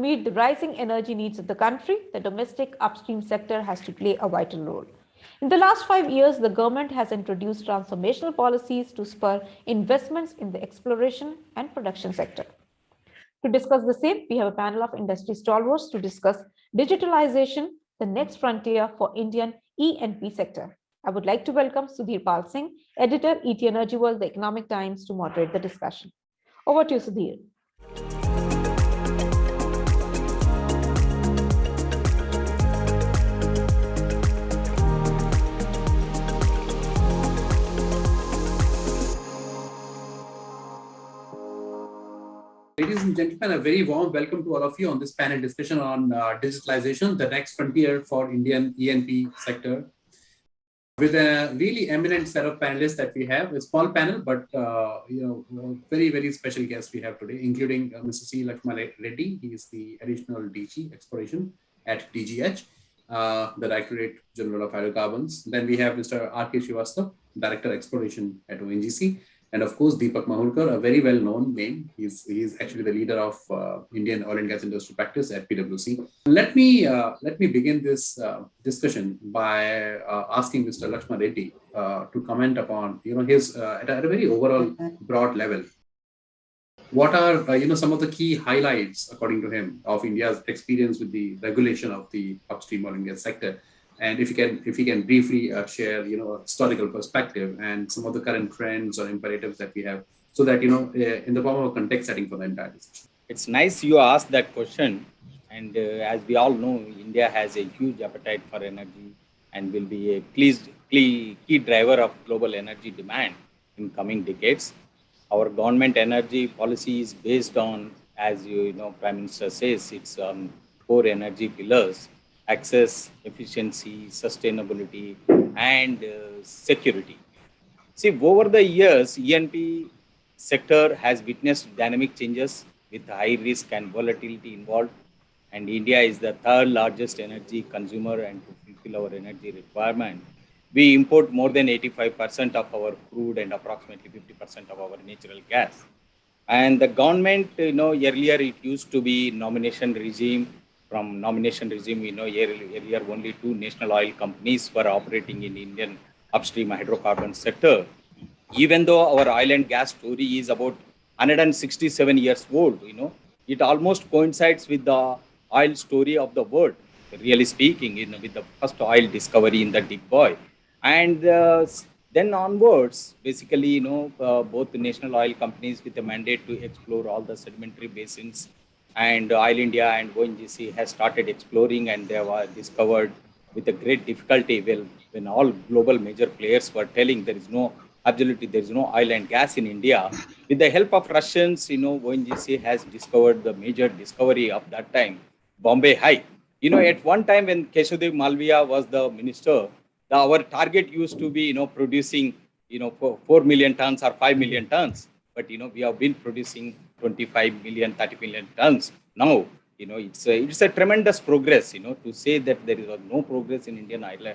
meet the rising energy needs of the country, the domestic upstream sector has to play a vital role. In the last 5 years, the government has introduced transformational policies to spur investments in the exploration and production sector. To discuss the same, we have a panel of industry stalwarts to discuss digitalization, the next frontier for Indian E&P sector. I would like to welcome Sudheer Singh, editor, ETEnergyworld, the Economic Times, to moderate the discussion. Over to you, Sudheer. Ladies and gentlemen, a very warm welcome to all of you on this panel discussion on digitalization, the next frontier for Indian E&P sector. With a really eminent set of panelists that we have, a small panel, but very, very special guests we have today, including Mr. C. Laxma Reddy. He is the additional DG Exploration at DGH, the Directorate General of Hydrocarbons. Then we have Mr. R.K. Srivastava, Director Exploration at ONGC. And of course, Deepak Mahurkar, a very well-known name. He's actually the leader of Indian Oil and Gas Industry Practice at PwC. Let me begin this discussion by asking Mr. Laxma Reddy to comment upon his at a very overall broad level. What are some of the key highlights, according to him, of India's experience with the regulation of the upstream oil and gas sector? And if you can briefly share, a historical perspective and some of the current trends or imperatives that we have, so that in the form of a context setting for the entire discussion. It's nice you asked that question, and as we all know, India has a huge appetite for energy and will be a key driver of global energy demand in coming decades. Our government energy policy is based on, as Prime Minister says, it's on 4 energy pillars: access, efficiency, sustainability, and security. See, over the years, E&P sector has witnessed dynamic changes with high risk and volatility involved. And India is the 3rd largest energy consumer, and to fulfill our energy requirement, we import more than 85% of our crude and approximately 50% of our natural gas. And the government, earlier it used to be nomination regime. From nomination regime, earlier only 2 national oil companies were operating in Indian upstream hydrocarbon sector. Even though our oil and gas story is about 167 years old, it almost coincides with the oil story of the world, really speaking, with the first oil discovery in the Dig Boy. And then onwards, basically, both the national oil companies with a mandate to explore all the sedimentary basins, and Oil India and ONGC has started exploring, and they were discovered with a great difficulty. Well, when all global major players were telling there is no oil and gas in India, with the help of Russians, ONGC has discovered the major discovery of that time, Bombay High. At one time when Keshav Malviya was the minister, our target used to be, producing, 4 million tons or 5 million tons. But, we have been producing 25 million, 30 million tons. Now, it's a tremendous progress, to say that there is no progress in Indian oil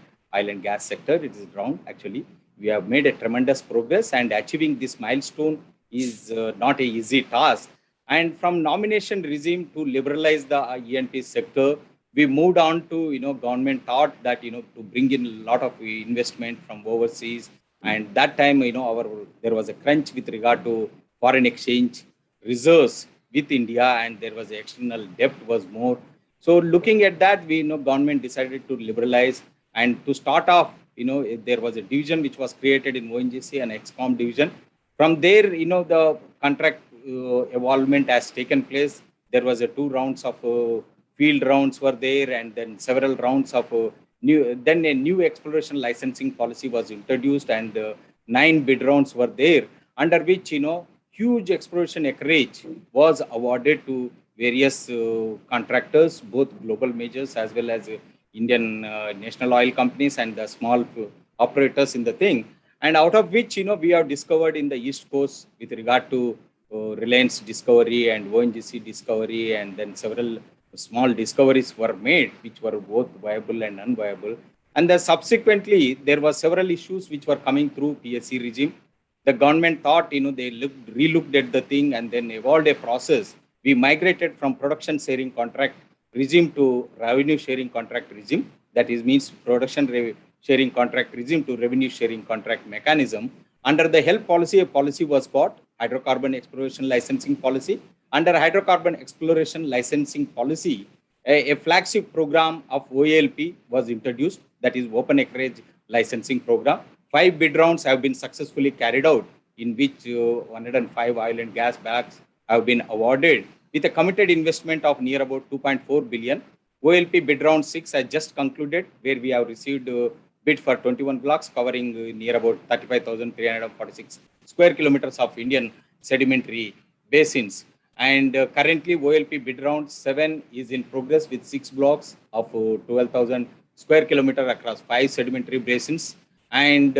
and gas sector. It is wrong, actually. We have made a tremendous progress, and achieving this milestone is not an easy task. And from nomination regime to liberalize the E&P sector, we moved on to, government thought that, to bring in a lot of investment from overseas. And that time, there was a crunch with regard to foreign exchange reserves with India, and there was external debt was more. So looking at that, government decided to liberalize, and to start off, there was a division which was created in ONGC, an EXCOM division. From there, the contract evolvement has taken place. There was a 2 rounds of field rounds were there, and then several rounds of then a new exploration licensing policy was introduced, and 9 bid rounds were there, under which, huge exploration acreage was awarded to various contractors, both global majors as well as Indian national oil companies and the small operators in the thing. And out of which, we have discovered in the East Coast with regard to Reliance discovery and ONGC discovery, and then several small discoveries were made, which were both viable and unviable. And then subsequently, there were several issues which were coming through PSC regime. The government thought, they relooked at the thing and then evolved a process we migrated from production sharing contract regime to revenue sharing contract regime. That is means production sharing contract regime to revenue sharing contract mechanism. Under the health policy, a policy was brought, hydrocarbon exploration licensing policy. Under hydrocarbon exploration licensing policy, a flagship program of OALP was introduced, that is Open Acreage Licensing Program. 5 bid rounds have been successfully carried out, in which 105 oil and gas blocks have been awarded with a committed investment of near about 2.4 billion. OLP bid round 6 has just concluded, where we have received bid for 21 blocks covering near about 35,346 square kilometers of Indian sedimentary basins. And currently OLP bid round 7 is in progress with 6 blocks of 12,000 square kilometers across 5 sedimentary basins. And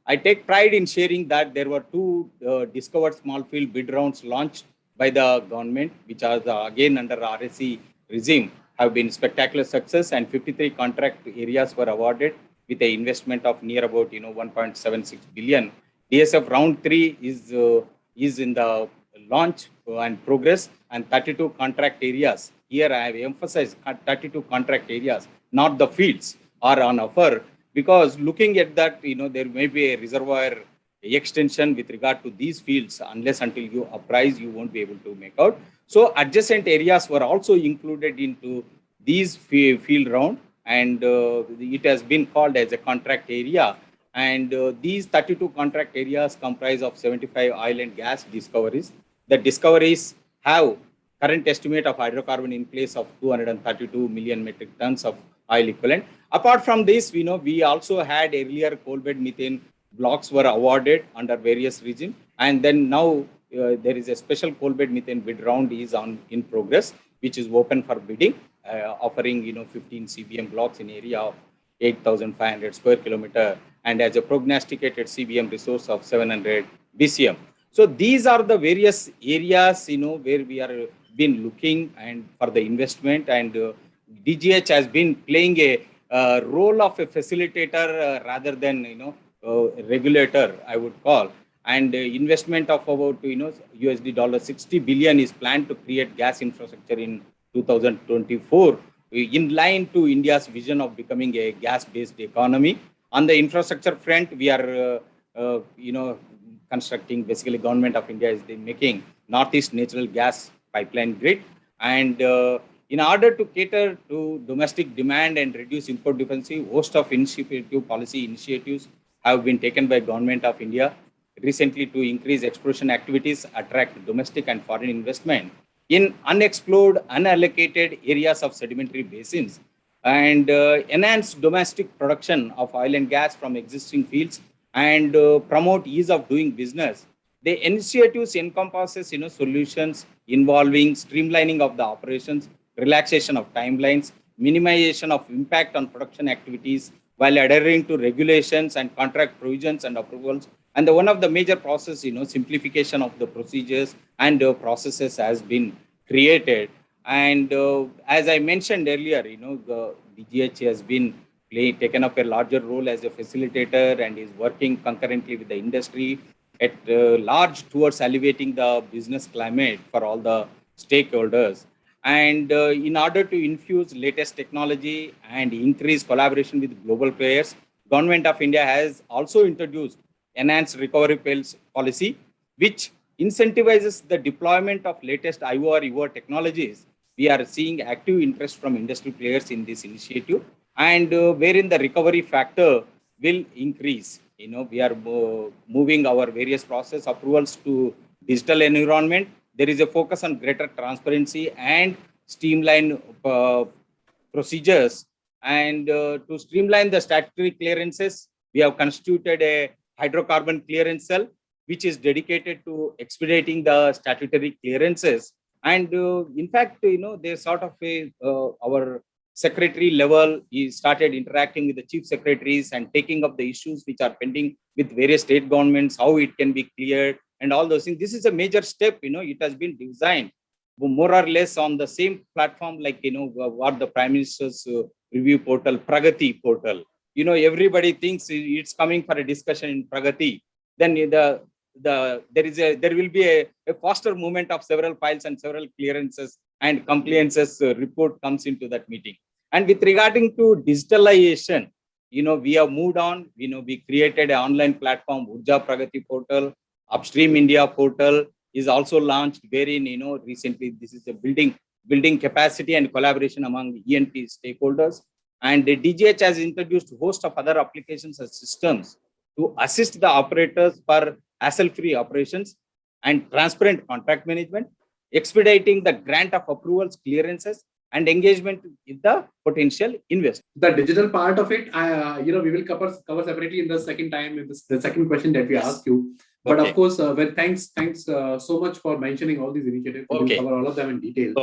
I take pride in sharing that there were 2 discovered small field bid rounds launched by the government, which are again under RSC regime, have been spectacular success, and 53 contract areas were awarded with an investment of near about 1.76 billion. DSF round 3 is in the launch and progress, and 32 contract areas. Here I have emphasized 32 contract areas, not the fields, are on offer, because looking at that, there may be a reservoir extension with regard to these fields. Unless until you apprise, you won't be able to make out. So adjacent areas were also included into these field round, and it has been called as a contract area. And these 32 contract areas comprise of 75 oil and gas discoveries. The discoveries have current estimate of hydrocarbon in place of 232 million metric tons of oil equivalent. Apart from this, we also had earlier coal bed methane blocks were awarded under various regions, and then now there is a special coal bed methane bid round is in progress, which is open for bidding, offering 15 CBM blocks in area of 8,500 square kilometer, and as a prognosticated CBM resource of 700 BCM. So these are the various areas where we are been looking and for the investment, and DGH has been playing a role of a facilitator rather than regulator, I would call. And investment of about USD 60 billion is planned to create gas infrastructure in 2024, in line to India's vision of becoming a gas-based economy. On the infrastructure front, we are constructing, basically government of India is making Northeast natural gas pipeline grid, and in order to cater to domestic demand and reduce import dependency, host of policy initiatives have been taken by government of India recently to increase exploration activities, attract domestic and foreign investment in unexplored, unallocated areas of sedimentary basins, and enhance domestic production of oil and gas from existing fields, and promote ease of doing business. The initiatives encompasses solutions involving streamlining of the operations, relaxation of timelines, minimization of impact on production activities while adhering to regulations and contract provisions and approvals. And one of the major process, simplification of the procedures and processes has been created. And as I mentioned earlier, the DGH has been taken up a larger role as a facilitator and is working concurrently with the industry at large towards elevating the business climate for all the stakeholders. And in order to infuse latest technology and increase collaboration with global players, Government of India has also introduced enhanced recovery policy, which incentivizes the deployment of latest IOR, EOR technologies. We are seeing active interest from industry players in this initiative, and wherein the recovery factor will increase. We are moving our various process approvals to digital environment. There is a focus on greater transparency and streamline procedures. And to streamline the statutory clearances, we have constituted a hydrocarbon clearance cell, which is dedicated to expediting the statutory clearances. And in fact, there's sort of our secretary level, he started interacting with the chief secretaries and taking up the issues which are pending with various state governments, how it can be cleared and all those things. This is a major step, it has been designed more or less on the same platform like, what the Prime Minister's review portal, Pragati portal. Everybody thinks it's coming for a discussion in Pragati. Then the there will be a faster movement of several files and several clearances and compliances report comes into that meeting. And with regarding to digitalization, we have moved on. We created an online platform, Urja Pragati portal, Upstream India portal is also launched, wherein recently this is a building capacity and collaboration among E&P stakeholders. And the DGH has introduced a host of other applications and systems to assist the operators for hassle-free operations and transparent contract management, expediting the grant of approvals, clearances, and engagement with the potential investor. The digital part of it, we will cover separately in the second time, in the second question that we asked you. But of course, thanks so much for mentioning all these initiatives. We will cover all of them in detail.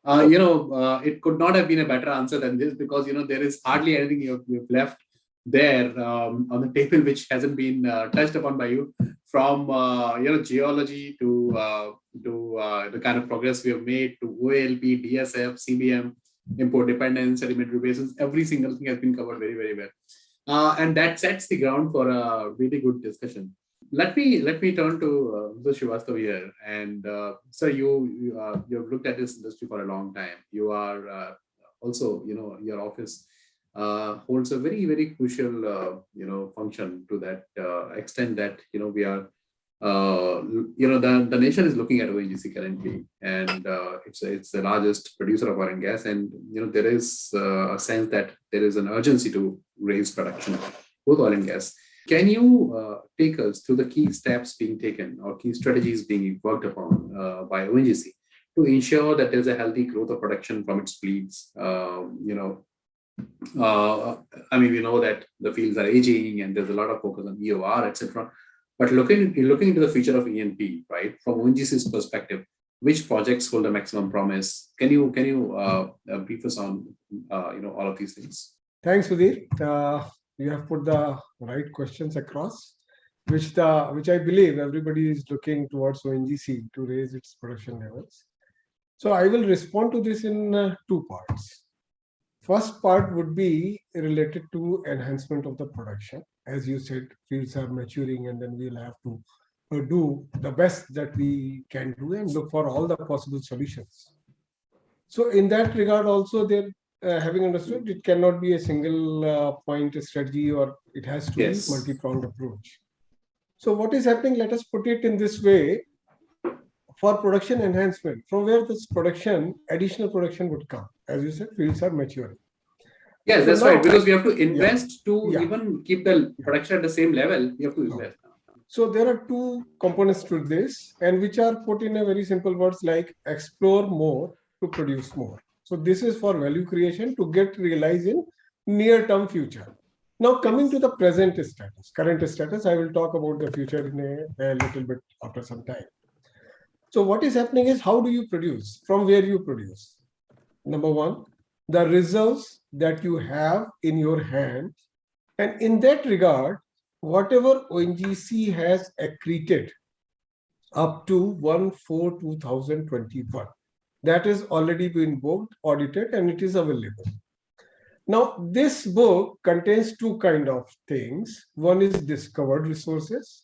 It could not have been a better answer than this, because there is hardly anything you've left there on the table which hasn't been touched upon by you, from geology to the kind of progress we have made, to OALP, DSF, CBM, import dependence, sedimentary basins. Every single thing has been covered very, very well, and that sets the ground for a really good discussion. Let me turn to Mr. Srivastava here. And sir, you have looked at this industry for a long time. You are also, your office holds a very, very crucial, function to that extent that, we are, the nation is looking at ONGC currently, and it's the largest producer of oil and gas. And, there is a sense that there is an urgency to raise production, both oil and gas. Can you take us through the key steps being taken or key strategies being worked upon by ONGC to ensure that there's a healthy growth of production from its fleets? We know that the fields are aging and there's a lot of focus on EOR, etc. But looking into the future of E&P, right, from ONGC's perspective, which projects hold the maximum promise? Can you brief us on all of these things? Thanks, Sudheer. You have put the right questions across, which I believe everybody is looking towards ONGC to raise its production levels. So I will respond to this in two parts. First part would be related to enhancement of the production. As you said, fields are maturing, and then we'll have to do the best that we can do and look for all the possible solutions. So in that regard also, having understood, it cannot be a single point strategy, or it has to be multi-pronged approach. So what is happening, let us put it in this way. For production enhancement, from where this additional production would come? As you said, fields are maturing. Yes, so that's right, because we have to invest to even keep the production at the same level. We have to invest. So there are two components to this, and which are put in a very simple words like explore more to produce more. So this is for value creation to get realized in near-term future. Now coming to the present status, current status, I will talk about the future in a little bit after some time. So what is happening is, how do you produce? From where you produce? Number one, the reserves that you have in your hand. And in that regard, whatever ONGC has accreted up to 1/4/2021, that is already been booked, audited, and it is available. Now, this book contains two kind of things. One is discovered resources.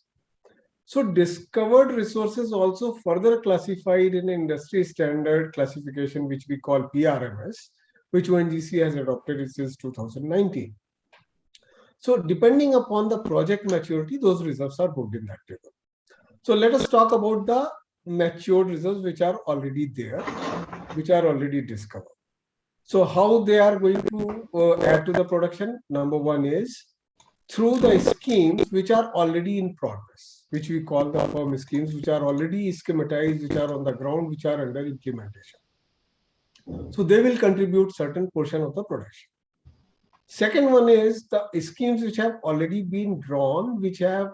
So discovered resources also further classified in industry standard classification, which we call PRMS, which ONGC has adopted since 2019. So depending upon the project maturity, those reserves are booked in that table. So let us talk about the matured reserves which are already there, which are already discovered. So how they are going to add to the production? Number one is through the schemes which are already in progress, which we call the firm schemes, which are already schematized, which are on the ground, which are under implementation. So they will contribute certain portion of the production. Second one is the schemes which have already been drawn, which have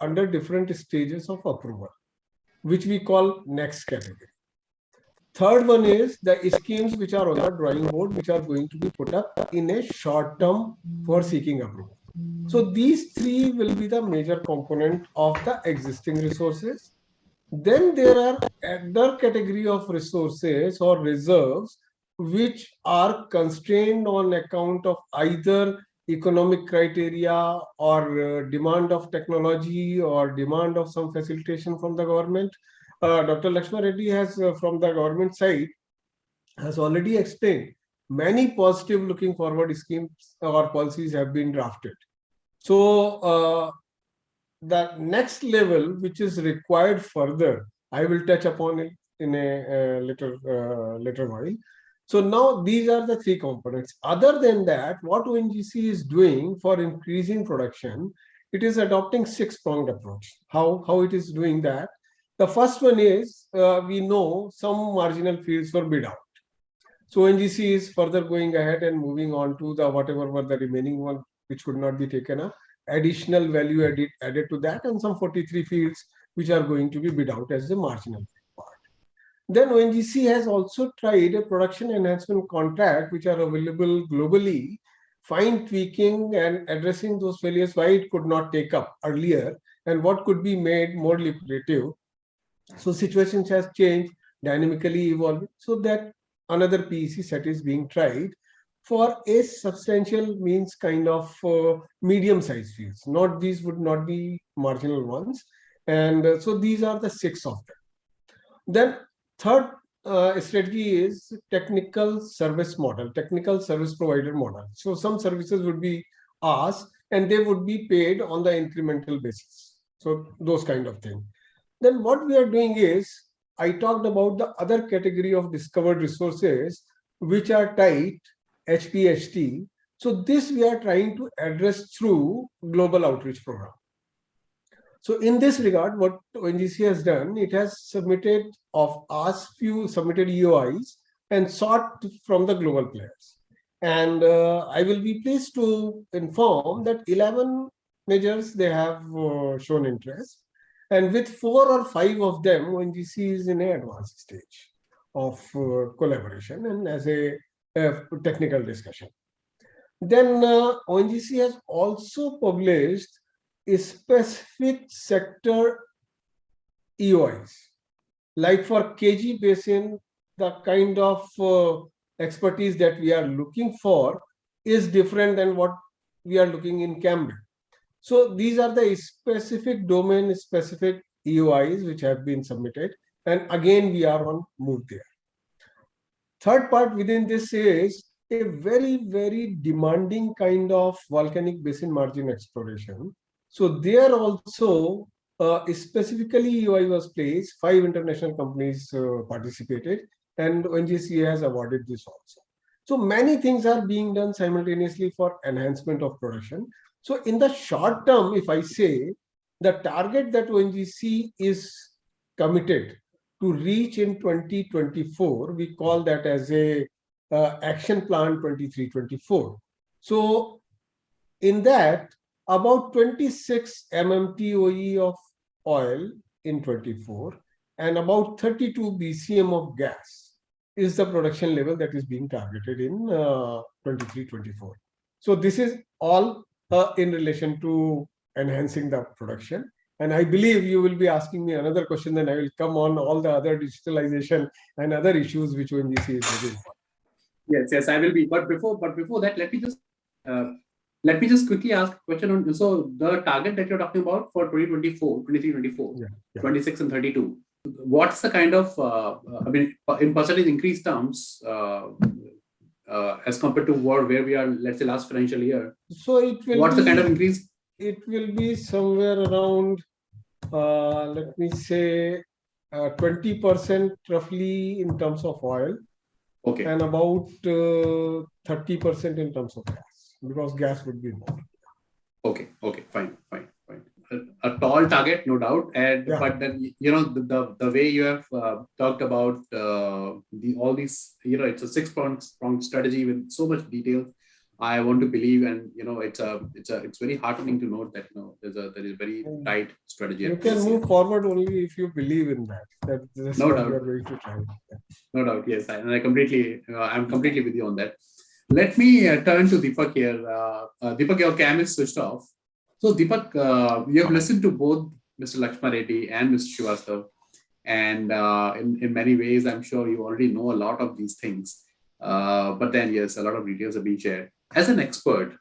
under different stages of approval, which we call next category. Third one is the schemes which are on the drawing board, which are going to be put up in a short term for seeking approval. So these three will be the major component of the existing resources. Then there are other category of resources or reserves which are constrained on account of either economic criteria or demand of technology or demand of some facilitation from the government. Dr. Laxma Reddy has, from the government side, has already explained many positive looking forward schemes or policies have been drafted. So the next level which is required further, I will touch upon it in a later while. So now these are the three components. Other than that, what ONGC is doing for increasing production, it is adopting six-pronged approach. How it is doing that? The first one is, we know some marginal fields were bid out. So ONGC is further going ahead and moving on to the whatever were the remaining one which could not be taken up, additional value added to that, and some 43 fields which are going to be bid out as the marginal part. Then ONGC has also tried a production enhancement contract which are available globally, fine tweaking and addressing those failures, why it could not take up earlier and what could be made more lucrative. So situations has changed, dynamically evolving, so that another PEC set is being tried for a substantial means kind of medium-sized fields. Not these would not be marginal ones, and so these are the six of them. Then third strategy is technical service model, technical service provider model. So some services would be asked and they would be paid on the incremental basis. So those kind of things. Then what we are doing is, I talked about the other category of discovered resources which are tight, HPHT. So this we are trying to address through global outreach program. So in this regard, what ONGC has done, it has submitted submitted EOIs and sought from the global players. And I will be pleased to inform that 11 majors they have shown interest. And with 4 or 5 of them, ONGC is in an advanced stage of collaboration and as a technical discussion. Then ONGC has also published a specific sector EOIs. Like for KG Basin, the kind of expertise that we are looking for is different than what we are looking in Cambridge. So these are the specific domain specific EOIs which have been submitted. And again, we are on move there. Third part within this is a very, very demanding kind of volcanic basin margin exploration. So there also specifically EOI was placed, 5 international companies participated, and ONGC has awarded this also. So many things are being done simultaneously for enhancement of production. So in the short term, if I say the target that ONGC is committed to reach in 2024, we call that as a action plan 23-24. So in that, about 26 MMTOE of oil in 24 and about 32 BCM of gas is the production level that is being targeted in 23-24. So this is all in relation to enhancing the production. And I believe you will be asking me another question, then I will come on all the other digitalization and other issues which ONGC is looking for. Yes, I will be. But before that, let me just quickly ask a question on. So the target that you're talking about for 2024, 23-24, 26 and 32. What's the kind of in percentage increase terms as compared to where we are, let's say, last financial year? So it will. What's the kind of increase? It will be somewhere around, let me say, 20% roughly in terms of oil. Okay. And about 30% in terms of gas, because gas would be more. Okay, fine. A tall target, no doubt. And but then the way you have talked about all these, it's a 6-pronged strategy with so much detail. I want to believe, and it's very heartening to note that there is a very tight strategy. You can move forward only if you believe in that. That's no what doubt. you are going to try. No doubt, yes, and I'm completely with you on that. Let me turn to Deepak here. Deepak, your cam is switched off. So Deepak, you have listened to both Mr. Laxma Reddy and Mr. Srivastava, and in many ways, I'm sure you already know a lot of these things. But then, yes, a lot of details have been shared. As an expert,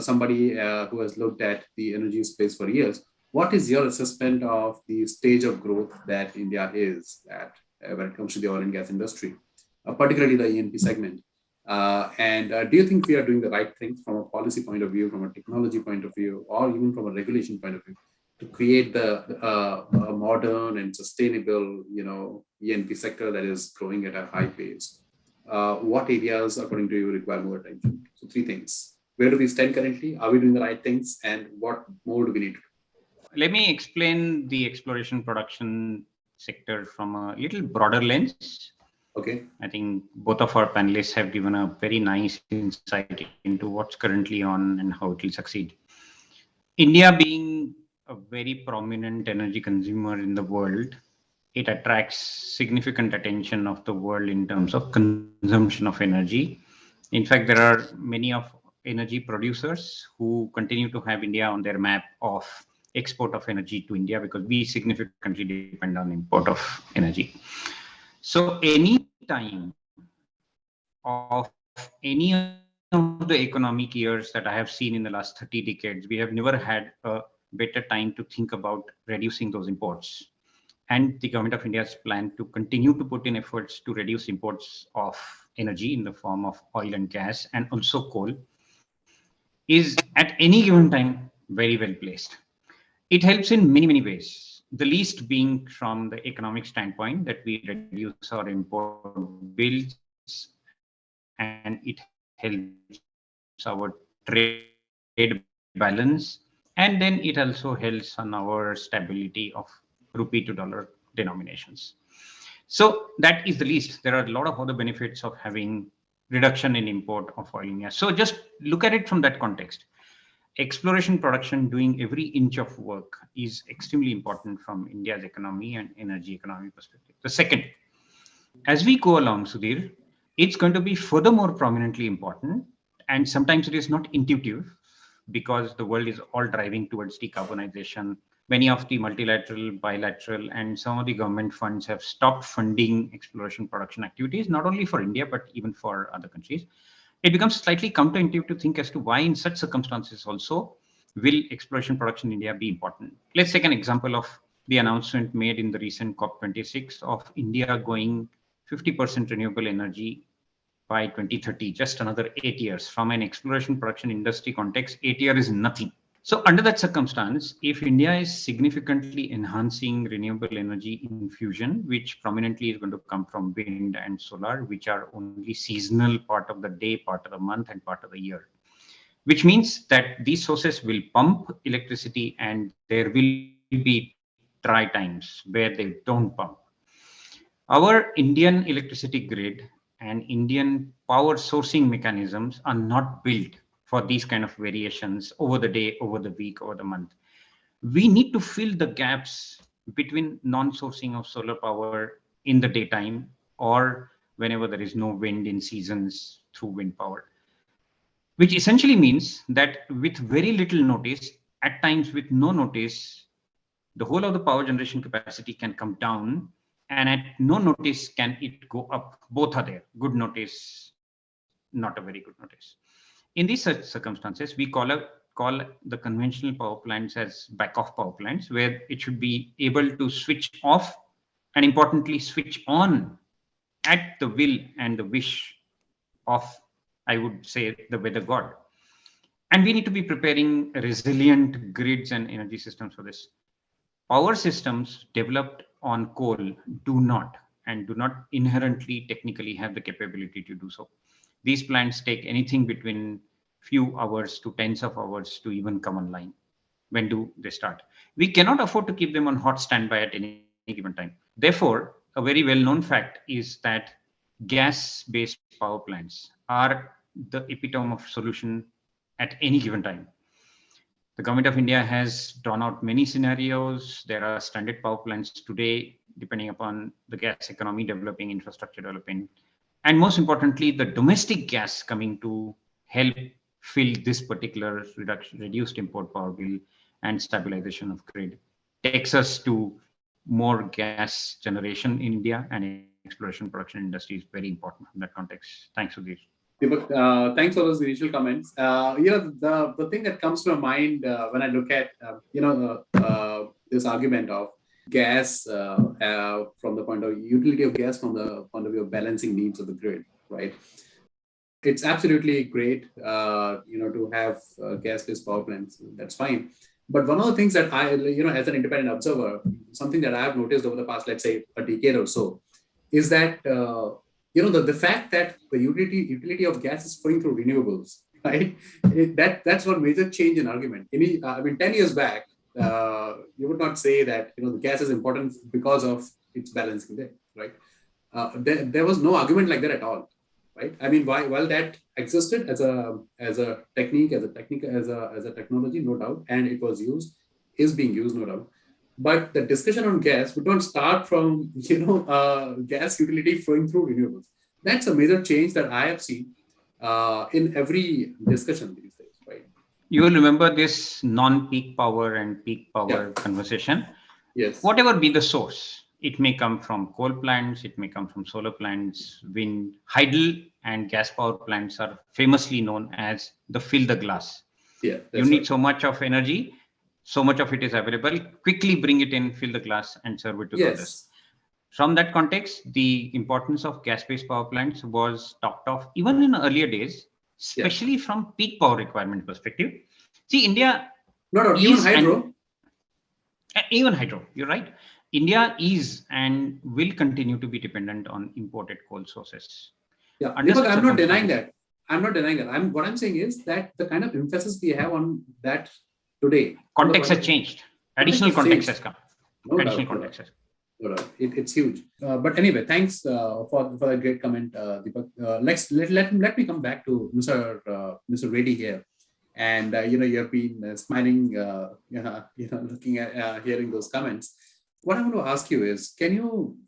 somebody who has looked at the energy space for years, what is your assessment of the stage of growth that India is at when it comes to the oil and gas industry, particularly the E&P segment? And do you think we are doing the right things from a policy point of view, from a technology point of view, or even from a regulation point of view, to create a modern and sustainable, E&P sector that is growing at a high pace? What areas, according to you, require more attention? So three things. Where do we stand currently? Are we doing the right things? And what more do we need to do? Let me explain the exploration production sector from a little broader lens. Okay. I think both of our panelists have given a very nice insight into what's currently on and how it will succeed. India being a very prominent energy consumer in the world, it attracts significant attention of the world in terms of consumption of energy. In fact, there are many of energy producers who continue to have India on their map of export of energy to India, because we significantly depend on import of energy. So any time of any of the economic years that I have seen in the last 30 decades, we have never had a better time to think about reducing those imports. And the government of India has planned to continue to put in efforts to reduce imports of energy in the form of oil and gas, and also coal, is at any given time very well placed. It helps in many, many ways. The least being from the economic standpoint, that we reduce our import bills, and it helps our trade balance. And then it also helps on our stability of rupee to dollar denominations. So that is the least. There are a lot of other benefits of having reduction in import of oil and gas. So just look at it from that context. Exploration production, doing every inch of work, is extremely important from India's economy and energy economy perspective. The second, as we go along, Sudheer, it's going to be furthermore prominently important, and sometimes it is not intuitive, because the world is all driving towards decarbonization. Many of the multilateral, bilateral, and some of the government funds have stopped funding exploration production activities, not only for India, but even for other countries. It becomes slightly counterintuitive to think as to why in such circumstances also will exploration production in India be important. Let's take an example of the announcement made in the recent COP26 of India going 50% renewable energy by 2030, just another 8 years. From an exploration production industry context, 8 years is nothing. So under that circumstance, if India is significantly enhancing renewable energy infusion, which prominently is going to come from wind and solar, which are only seasonal part of the day, part of the month, and part of the year, which means that these sources will pump electricity and there will be dry times where they don't pump. Our Indian electricity grid and Indian power sourcing mechanisms are not built for these kind of variations over the day, over the week, over the month. We need to fill the gaps between non-sourcing of solar power in the daytime, or whenever there is no wind in seasons through wind power, which essentially means that with very little notice, at times with no notice, the whole of the power generation capacity can come down, and at no notice can it go up. Both are there. Good notice, not a very good notice. In these such circumstances, we call the conventional power plants as back-off power plants, where it should be able to switch off and importantly switch on at the will and the wish of, I would say, the weather god. And we need to be preparing resilient grids and energy systems for this. Power systems developed on coal do not inherently technically have the capability to do so. These plants take anything between few hours to tens of hours to even come online. When do they start? We cannot afford to keep them on hot standby at any given time. Therefore, a very well-known fact is that gas-based power plants are the epitome of solution at any given time. The government of India has drawn out many scenarios. There are standard power plants today, depending upon the gas economy developing, infrastructure developing, and most importantly, the domestic gas coming to help fill this particular reduced import power bill and stabilization of grid, takes us to more gas generation in India, and exploration production industry is very important in that context. Thanks, Sudheer. Deepak, thanks for those initial comments. The thing that comes to my mind when I look at this argument of gas from the point of utility of gas from the point of view of balancing needs of the grid, right? It's absolutely great, to have gas-based power plants. That's fine. But one of the things that I, as an independent observer, something that I have noticed over the past, let's say, a decade or so, is that the fact that the utility of gas is flowing through renewables, right? That's one major change in argument. 10 years back, you would not say that the gas is important because of its balancing there, right? There was no argument like that at all, right? I mean, while that existed as a technique, as a technology, no doubt, and it was is being used, no doubt. But the discussion on gas would not start from gas utility flowing through renewables. That's a major change that I have seen in every discussion these days, right? You will remember this non-peak power and peak power conversation. Yes. Whatever be the source, it may come from coal plants, it may come from solar plants, wind, hydel and gas power plants are famously known as the fill the glass. Yeah, you need so much of energy, so much of it is available, quickly bring it in, fill the glass and serve it to others. From that context, the importance of gas-based power plants was talked of even in earlier days, especially from peak power requirement perspective. See, India... No, even hydro. Even hydro, you're right. India is and will continue to be dependent on imported coal sources. Yeah, Deepak, I'm not denying that. What I'm saying is that the kind of emphasis we have on that today. Context has changed. Additional context has come. Additional context has come. It's huge. But anyway, thanks for a great comment, Deepak. Let me come back to Mr. Reddy here. And you have been smiling, looking at hearing those comments. What I want to ask you is, can you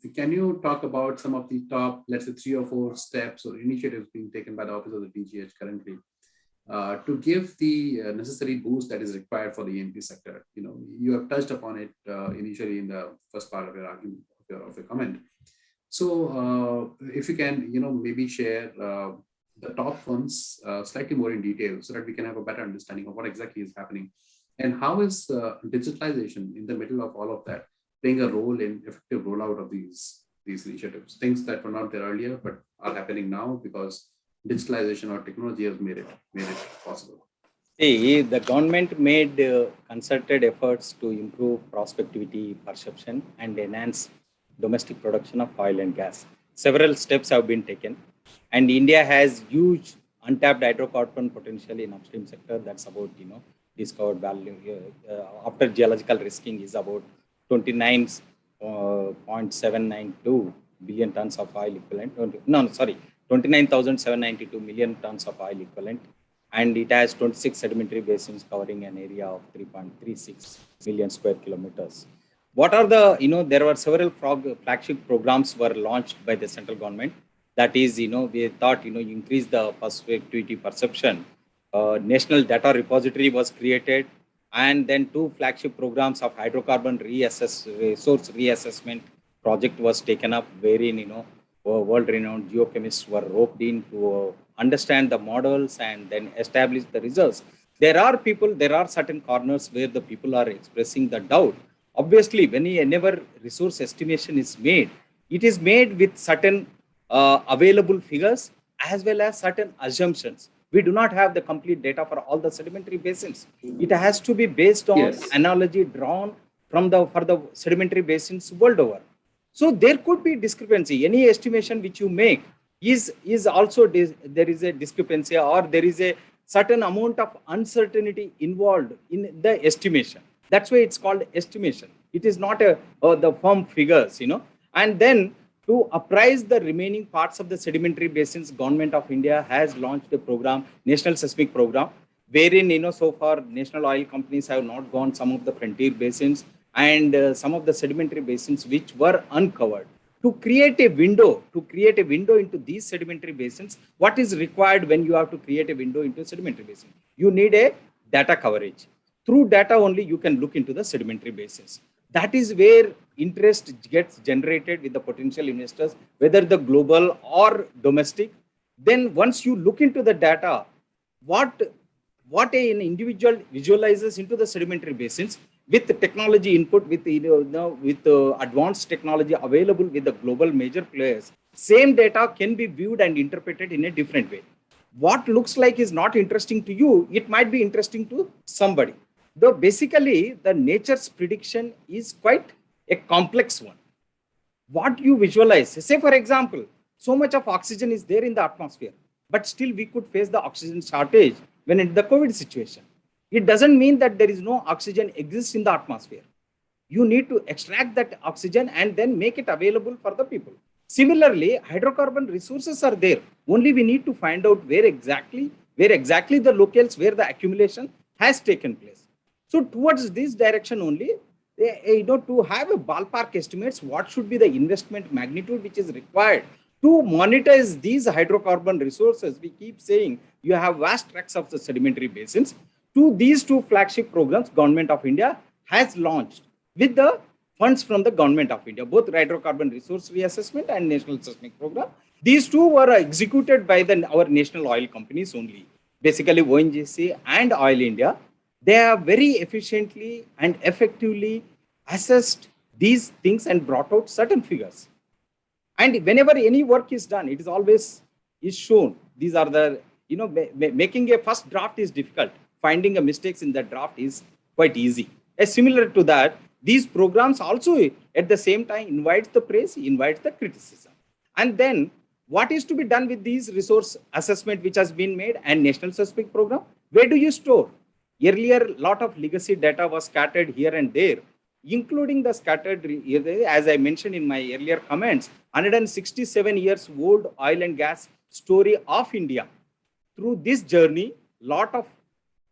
talk about some of the top, let's say, 3 or 4 steps or initiatives being taken by the Office of the DGH currently to give the necessary boost that is required for the E&P sector? You have touched upon it initially in the first part of your argument, of your comment. So if you can, maybe share the top ones slightly more in detail so that we can have a better understanding of what exactly is happening and how is digitalization in the middle of all of that playing a role in effective rollout of these initiatives, things that were not there earlier but are happening now because digitalization or technology has made it possible. See, the government made concerted efforts to improve prospectivity perception and enhance domestic production of oil and gas. Several steps have been taken, and India has huge untapped hydrocarbon potential in upstream sector. That's about discovered value after geological risking is about 29.792 billion tons of oil equivalent. 29,792 million tons of oil equivalent, and it has 26 sedimentary basins covering an area of 3.36 million square kilometers. What are the, there were several flagship programs were launched by the central government. That is, we thought, increase the prospectivity perception. National data repository was created, and then 2 flagship programs of hydrocarbon resource reassessment project was taken up, wherein, world-renowned geochemists were roped in to understand the models and then establish the results. There are certain corners where the people are expressing the doubt. Obviously, whenever resource estimation is made, it is made with certain available figures as well as certain assumptions. We do not have the complete data for all the sedimentary basins. It has to be based on analogy drawn from for the sedimentary basins world over. So there could be discrepancy. Any estimation which you make is also there is a discrepancy, or there is a certain amount of uncertainty involved in the estimation. That's why it's called estimation. It is not the firm figures, And then to apprise the remaining parts of the sedimentary basins, Government of India has launched a program, National Seismic Program, wherein, so far national oil companies have not gone some of the frontier basins and some of the sedimentary basins which were uncovered. To create a window into these sedimentary basins, what is required when you have to create a window into a sedimentary basin? You need a data coverage. Through data only you can look into the sedimentary basins. That is where interest gets generated with the potential investors, whether the global or domestic. then once you look into the data, what an individual visualizes into the sedimentary basins with the technology input, with advanced technology available with the global major players, same data can be viewed and interpreted in a different way. What looks like is not interesting to you, it might be interesting to somebody. Though basically the nature's prediction is quite a complex one. What you visualize, say for example, so much of oxygen is there in the atmosphere, but still we could face the oxygen shortage when in the COVID situation. It doesn't mean that there is no oxygen exists in the atmosphere. You need to extract that oxygen and then make it available for the people. Similarly, hydrocarbon resources are there. Only we need to find out where exactly the locales, where the accumulation has taken place. So towards this direction only, to have a ballpark estimates, what should be the investment magnitude which is required to monetize these hydrocarbon resources. We keep saying you have vast tracts of the sedimentary basins. To these two flagship programs, Government of India has launched with the funds from the Government of India, both hydrocarbon resource reassessment and national seismic program. These two were executed by our national oil companies only, basically ONGC and Oil India. They have very efficiently and effectively assessed these things and brought out certain figures. And whenever any work is done, it is always shown. These are the, making a first draft is difficult. Finding a mistakes in the draft is quite easy. Similar to that, these programs also at the same time invites the praise, invites the criticism. And then what is to be done with these resource assessment which has been made and national seismic program? Where do you store? Earlier, a lot of legacy data was scattered here and there, including the scattered, as I mentioned in my earlier comments, 167 years old oil and gas story of India. Through this journey, lot of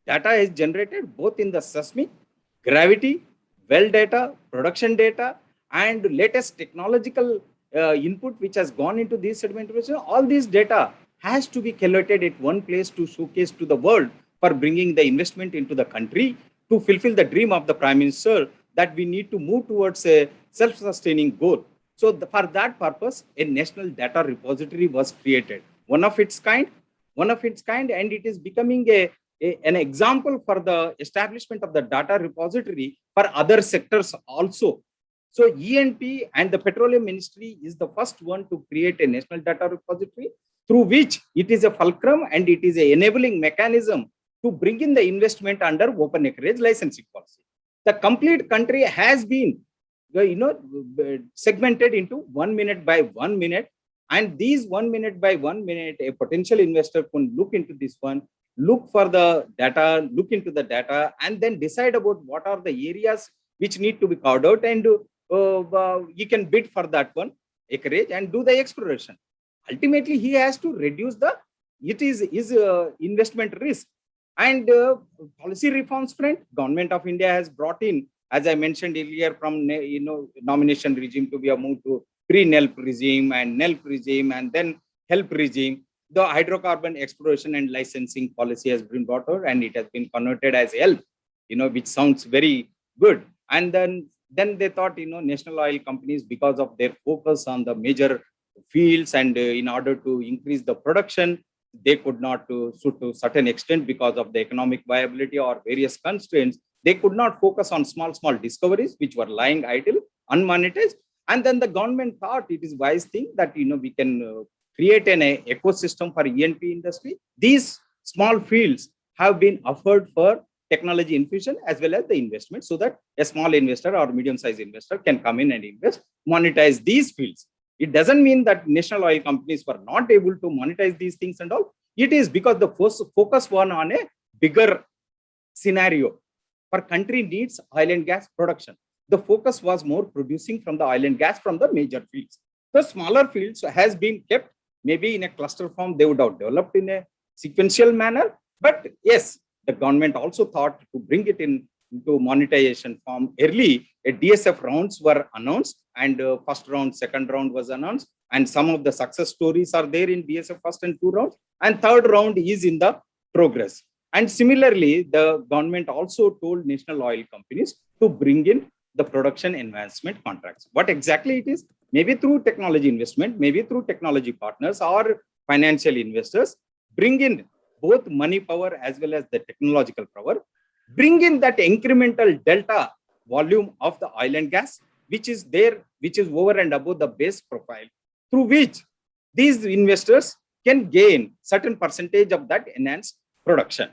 data is generated both in the seismic, gravity, well data, production data, and latest technological input which has gone into these sedimentation. All these data has to be collated at one place to showcase to the world for bringing the investment into the country to fulfill the dream of the Prime Minister that we need to move towards a self-sustaining goal. So for that purpose, a national data repository was created, one of its kind, and it is becoming an example for the establishment of the data repository for other sectors also. So E&P and the Petroleum Ministry is the first one to create a national data repository through which it is a fulcrum and it is an enabling mechanism to bring in the investment under open acreage licensing policy. The complete country has been segmented into 1 minute by 1 minute, and these 1 minute by 1 minute, a potential investor can look into this one, look for the data, look into the data, and then decide about what are the areas which need to be carved out, and you can bid for that one acreage and do the exploration. Ultimately, he has to reduce his investment risk. And policy reforms front, Government of India has brought in, as I mentioned earlier, from nomination regime to be a move to pre-NELP regime and NELP regime and then HELP regime. The hydrocarbon exploration and licensing policy has been brought out and it has been converted as HELP, which sounds very good. And then they thought, national oil companies, because of their focus on the major fields and in order to increase the production, they could not to a certain extent because of the economic viability or various constraints, they could not focus on small discoveries which were lying idle, unmonetized. And then the government thought it is wise thing that, we can create an ecosystem for E&P industry. These small fields have been offered for technology infusion as well as the investment, so that a small investor or medium-sized investor can come in and invest, monetize these fields. It doesn't mean that national oil companies were not able to monetize these things and all. It is because the focus was on a bigger scenario. For country needs oil and gas production. The focus was more producing from the oil and gas from the major fields. The smaller fields has been kept maybe in a cluster form. They would have developed in a sequential manner. But yes, the government also thought to bring it into monetization form early. A DSF rounds were announced, and first round, second round was announced, and some of the success stories are there in DSF first and 2 rounds, and 3rd round is in the progress. And similarly, the government also told national oil companies to bring in the production advancement contracts. What exactly it is? Maybe through technology investment, maybe through technology partners, or financial investors, bring in both money power as well as the technological power, bring in that incremental delta volume of the oil and gas, which is there, which is over and above the base profile, through which these investors can gain certain percentage of that enhanced production.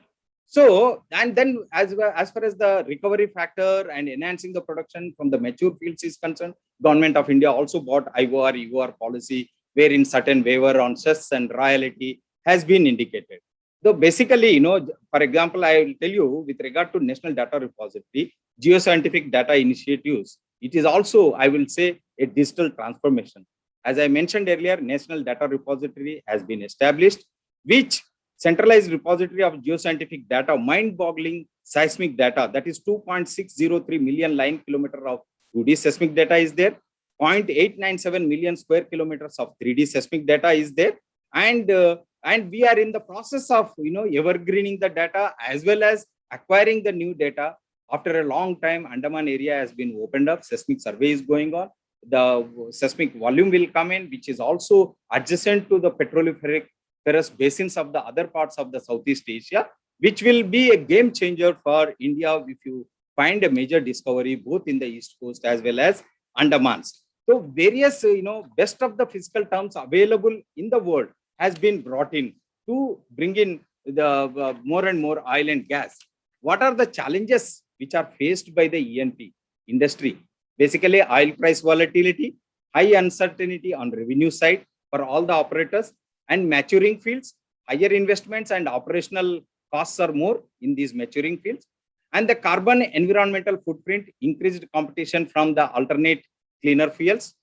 So, and then as far as the recovery factor and enhancing the production from the mature fields is concerned, Government of India also bought IOR, EOR policy, wherein certain waiver on cess and royalty has been indicated. So basically, for example, I will tell you with regard to National Data Repository, geoscientific data initiatives, it is also, I will say, a digital transformation. As I mentioned earlier, National Data Repository has been established, which centralized repository of geoscientific data, mind-boggling seismic data, that is 2.603 million line kilometer of 2D seismic data is there, 0.897 million square kilometers of 3D seismic data is there, and we are in the process of evergreening the data as well as acquiring the new data. After a long time, Andaman area has been opened up, seismic survey is going on, the seismic volume will come in, which is also adjacent to the petroliferous basins of the other parts of the Southeast Asia, which will be a game changer for India if you find a major discovery both in the East Coast as well as Andamans. So various, best of the physical terms available in the world has been brought in to bring in the more and more oil and gas. What are the challenges which are faced by the E&P industry? Basically, oil price volatility, high uncertainty on revenue side for all the operators, and maturing fields, higher investments and operational costs are more in these maturing fields. And the carbon environmental footprint, increased competition from the alternate cleaner fuels,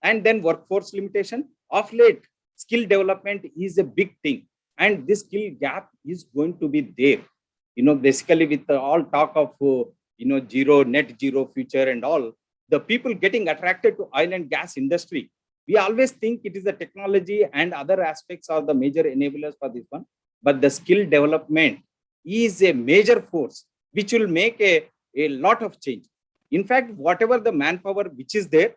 and then workforce limitation. Of late, skill development is a big thing, and this skill gap is going to be there. Basically with all talk of net zero future and all, the people getting attracted to oil and gas industry, we always think it is the technology and other aspects are the major enablers for this one, but the skill development is a major force which will make a lot of change. In fact, whatever the manpower which is there,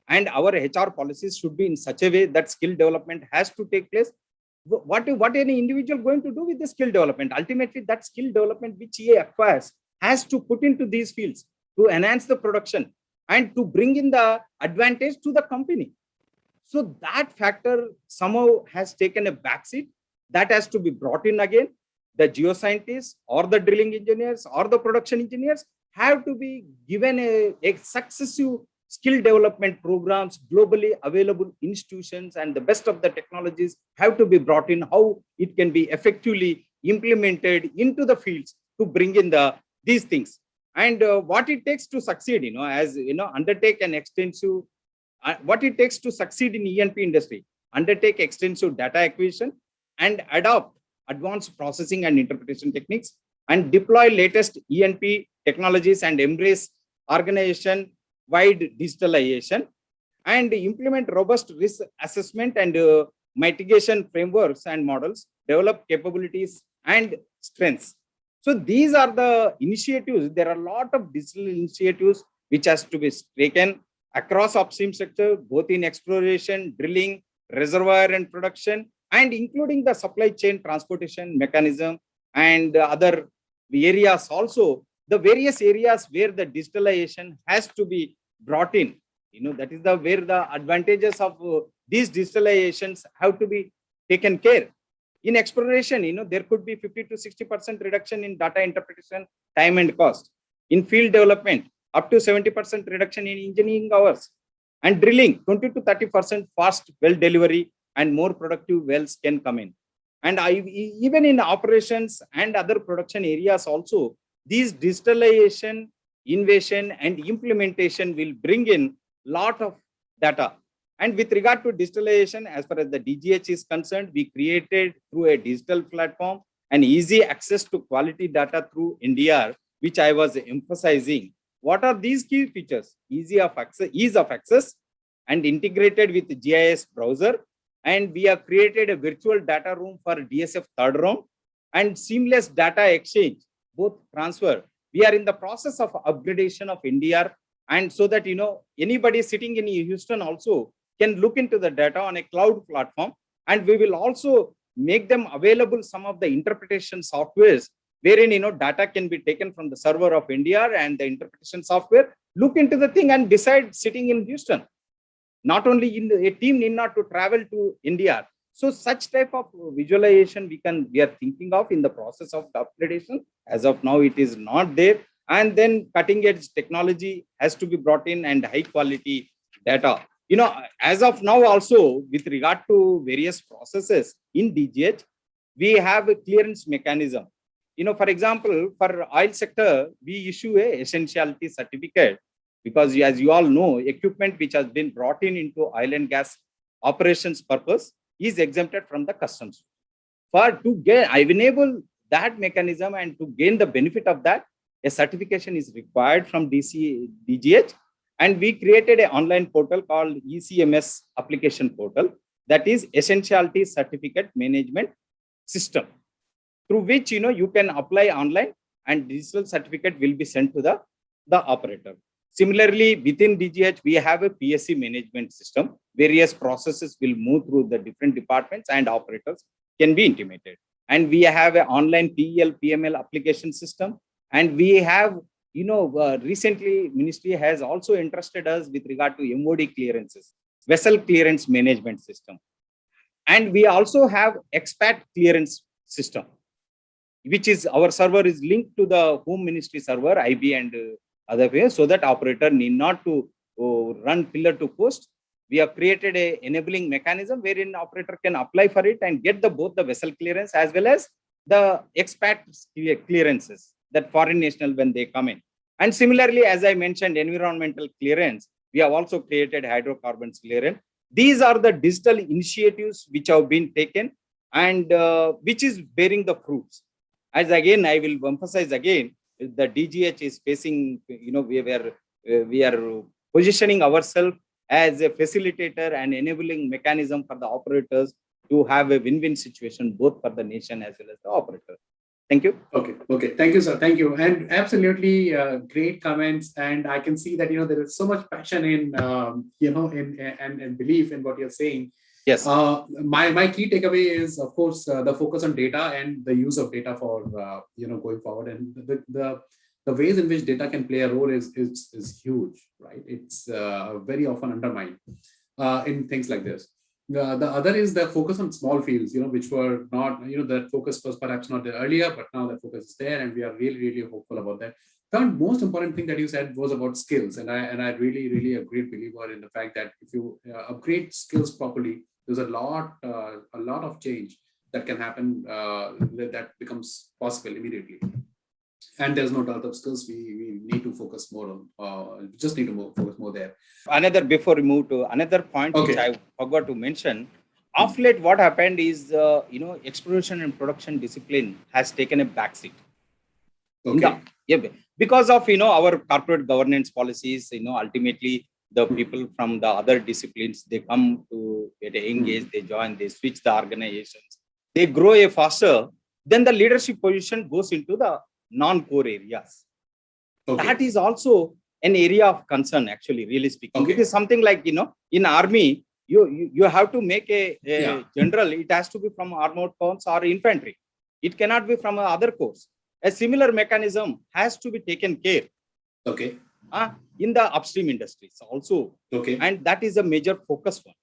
and our HR policies should be in such a way that skill development has to take place. What any individual going to do with the skill development? Ultimately, that skill development which he acquires has to put into these fields to enhance the production and to bring in the advantage to the company. So that factor somehow has taken a backseat. That has to be brought in again. The geoscientists or the drilling engineers or the production engineers have to be given a successive skill development programs, globally available institutions, and the best of the technologies have to be brought in, how it can be effectively implemented into the fields to bring in these things. And what it takes to succeed, undertake an extensive, what it takes to succeed in E&P industry, undertake extensive data acquisition and adopt advanced processing and interpretation techniques, and deploy latest E&P technologies and embrace organization-wide digitalization, and implement robust risk assessment and mitigation frameworks and models, develop capabilities and strengths. So these are the initiatives. There are a lot of digital initiatives which has to be taken across upstream sector, both in exploration, drilling, reservoir and production, and including the supply chain transportation mechanism and other areas also, the various areas where the digitalization has to be brought in. That is where the advantages of these digitalizations have to be taken care. In exploration, there could be 50 to 60% reduction in data interpretation, time and cost. In field development, up to 70% reduction in engineering hours. And drilling, 20 to 30% fast well delivery and more productive wells can come in. And even in operations and other production areas also, these digitalization, innovation and implementation will bring in lot of data. And with regard to digitalization, as far as the DGH is concerned, we created through a digital platform an easy access to quality data through NDR, which I was emphasizing. What are these key features? Ease of access and integrated with GIS browser. And we have created a virtual data room for DSF third round and seamless data exchange, both transfer. We are in the process of upgradation of NDR, and so that, anybody sitting in Houston also can look into the data on a cloud platform And we will also make them available some of the interpretation softwares wherein, data can be taken from the server of India and the interpretation software, look into the thing and decide sitting in Houston. Not only a team need not to travel to India. So such type of visualization we are thinking of in the process of upgradation. As of now, it is not there. And then cutting edge technology has to be brought in and high quality data. As of now also, with regard to various processes in DGH, we have a clearance mechanism. For example, for oil sector, we issue a essentiality certificate because, as you all know, equipment which has been brought into oil and gas operations purpose is exempted from the customs. I enable that mechanism and to gain the benefit of that, a certification is required from DGH. And we created an online portal called ECMS application portal, that is Essentiality Certificate Management System, through which you can apply online and digital certificate will be sent to the operator. Similarly, within DGH, we have a PSC management system. Various processes will move through the different departments and operators can be intimated. And we have an online PEL, PML application system. And we have, recently Ministry has also entrusted us with regard to MOD clearances, vessel clearance management system. And we also have expat clearance system, which is our server is linked to the Home Ministry server, IB and other way, so that operator need not to run pillar to post. We have created a enabling mechanism wherein operator can apply for it and get both the vessel clearance as well as the expat clearances, that foreign national when they come in. And similarly, as I mentioned, environmental clearance, we have also created hydrocarbons clearance. These are the digital initiatives which have been taken and which is bearing the fruits. As again, I will emphasize again, the DGH is facing, we are positioning ourselves as a facilitator and enabling mechanism for the operators to have a win-win situation, both for the nation as well as the operator. Thank you. Okay. Thank you, sir. Thank you. And absolutely great comments. And I can see that, there is so much passion in, and belief in what you're saying. Yes. My key takeaway is, of course, the focus on data and the use of data for, going forward. And the ways in which data can play a role is huge, right? It's very often undermined in things like this. The other is the focus on small fields, which were not, that focus was perhaps not there earlier, but now that focus is there, and we are really, really hopeful about that. The most important thing that you said was about skills, and I really, really a great believer in the fact that if you upgrade skills properly, there's a lot of change that can happen that becomes possible immediately. And there's no doubt of skills we need to focus more on. Just need to focus more there. Before we move to another point, which I forgot to mention, of late what happened is, exploration and production discipline has taken a backseat. Okay. Because of, our corporate governance policies, ultimately the people from the other disciplines, they come to get engaged, they join, they switch the organizations, they grow faster, then the leadership position goes into the non-core areas. Okay. That is also an area of concern, actually, really speaking. Okay. It is something like, in army, you have to make a general, it has to be from armored corps or infantry. It cannot be from other corps. A similar mechanism has to be taken care. Okay. In the upstream industries also. Okay. And that is a major focus one,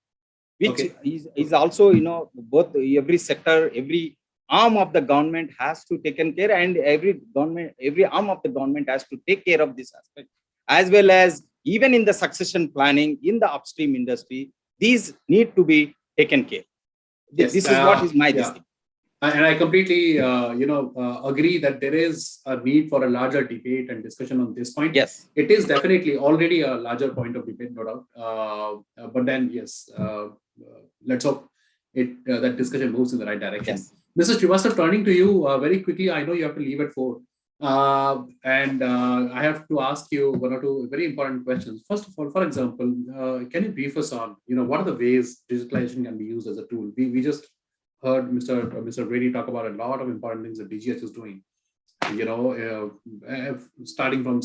which is also, both every sector, every arm of the government has to take care, and every arm of the government has to take care of this aspect, as well as even in the succession planning in the upstream industry, these need to be taken care. Yes. This is what is my thing. And I completely, agree that there is a need for a larger debate and discussion on this point. Yes, it is definitely already a larger point of debate, no doubt. But then, yes, let's hope that discussion moves in the right direction. Yes. Mr. Srivastava, turning to you very quickly. I know you have to leave at 4. And I have to ask you one or two very important questions. First of all, for example, can you brief us on, what are the ways digitalization can be used as a tool? We just heard Mr. Reddy talk about a lot of important things that DGH is doing. Starting from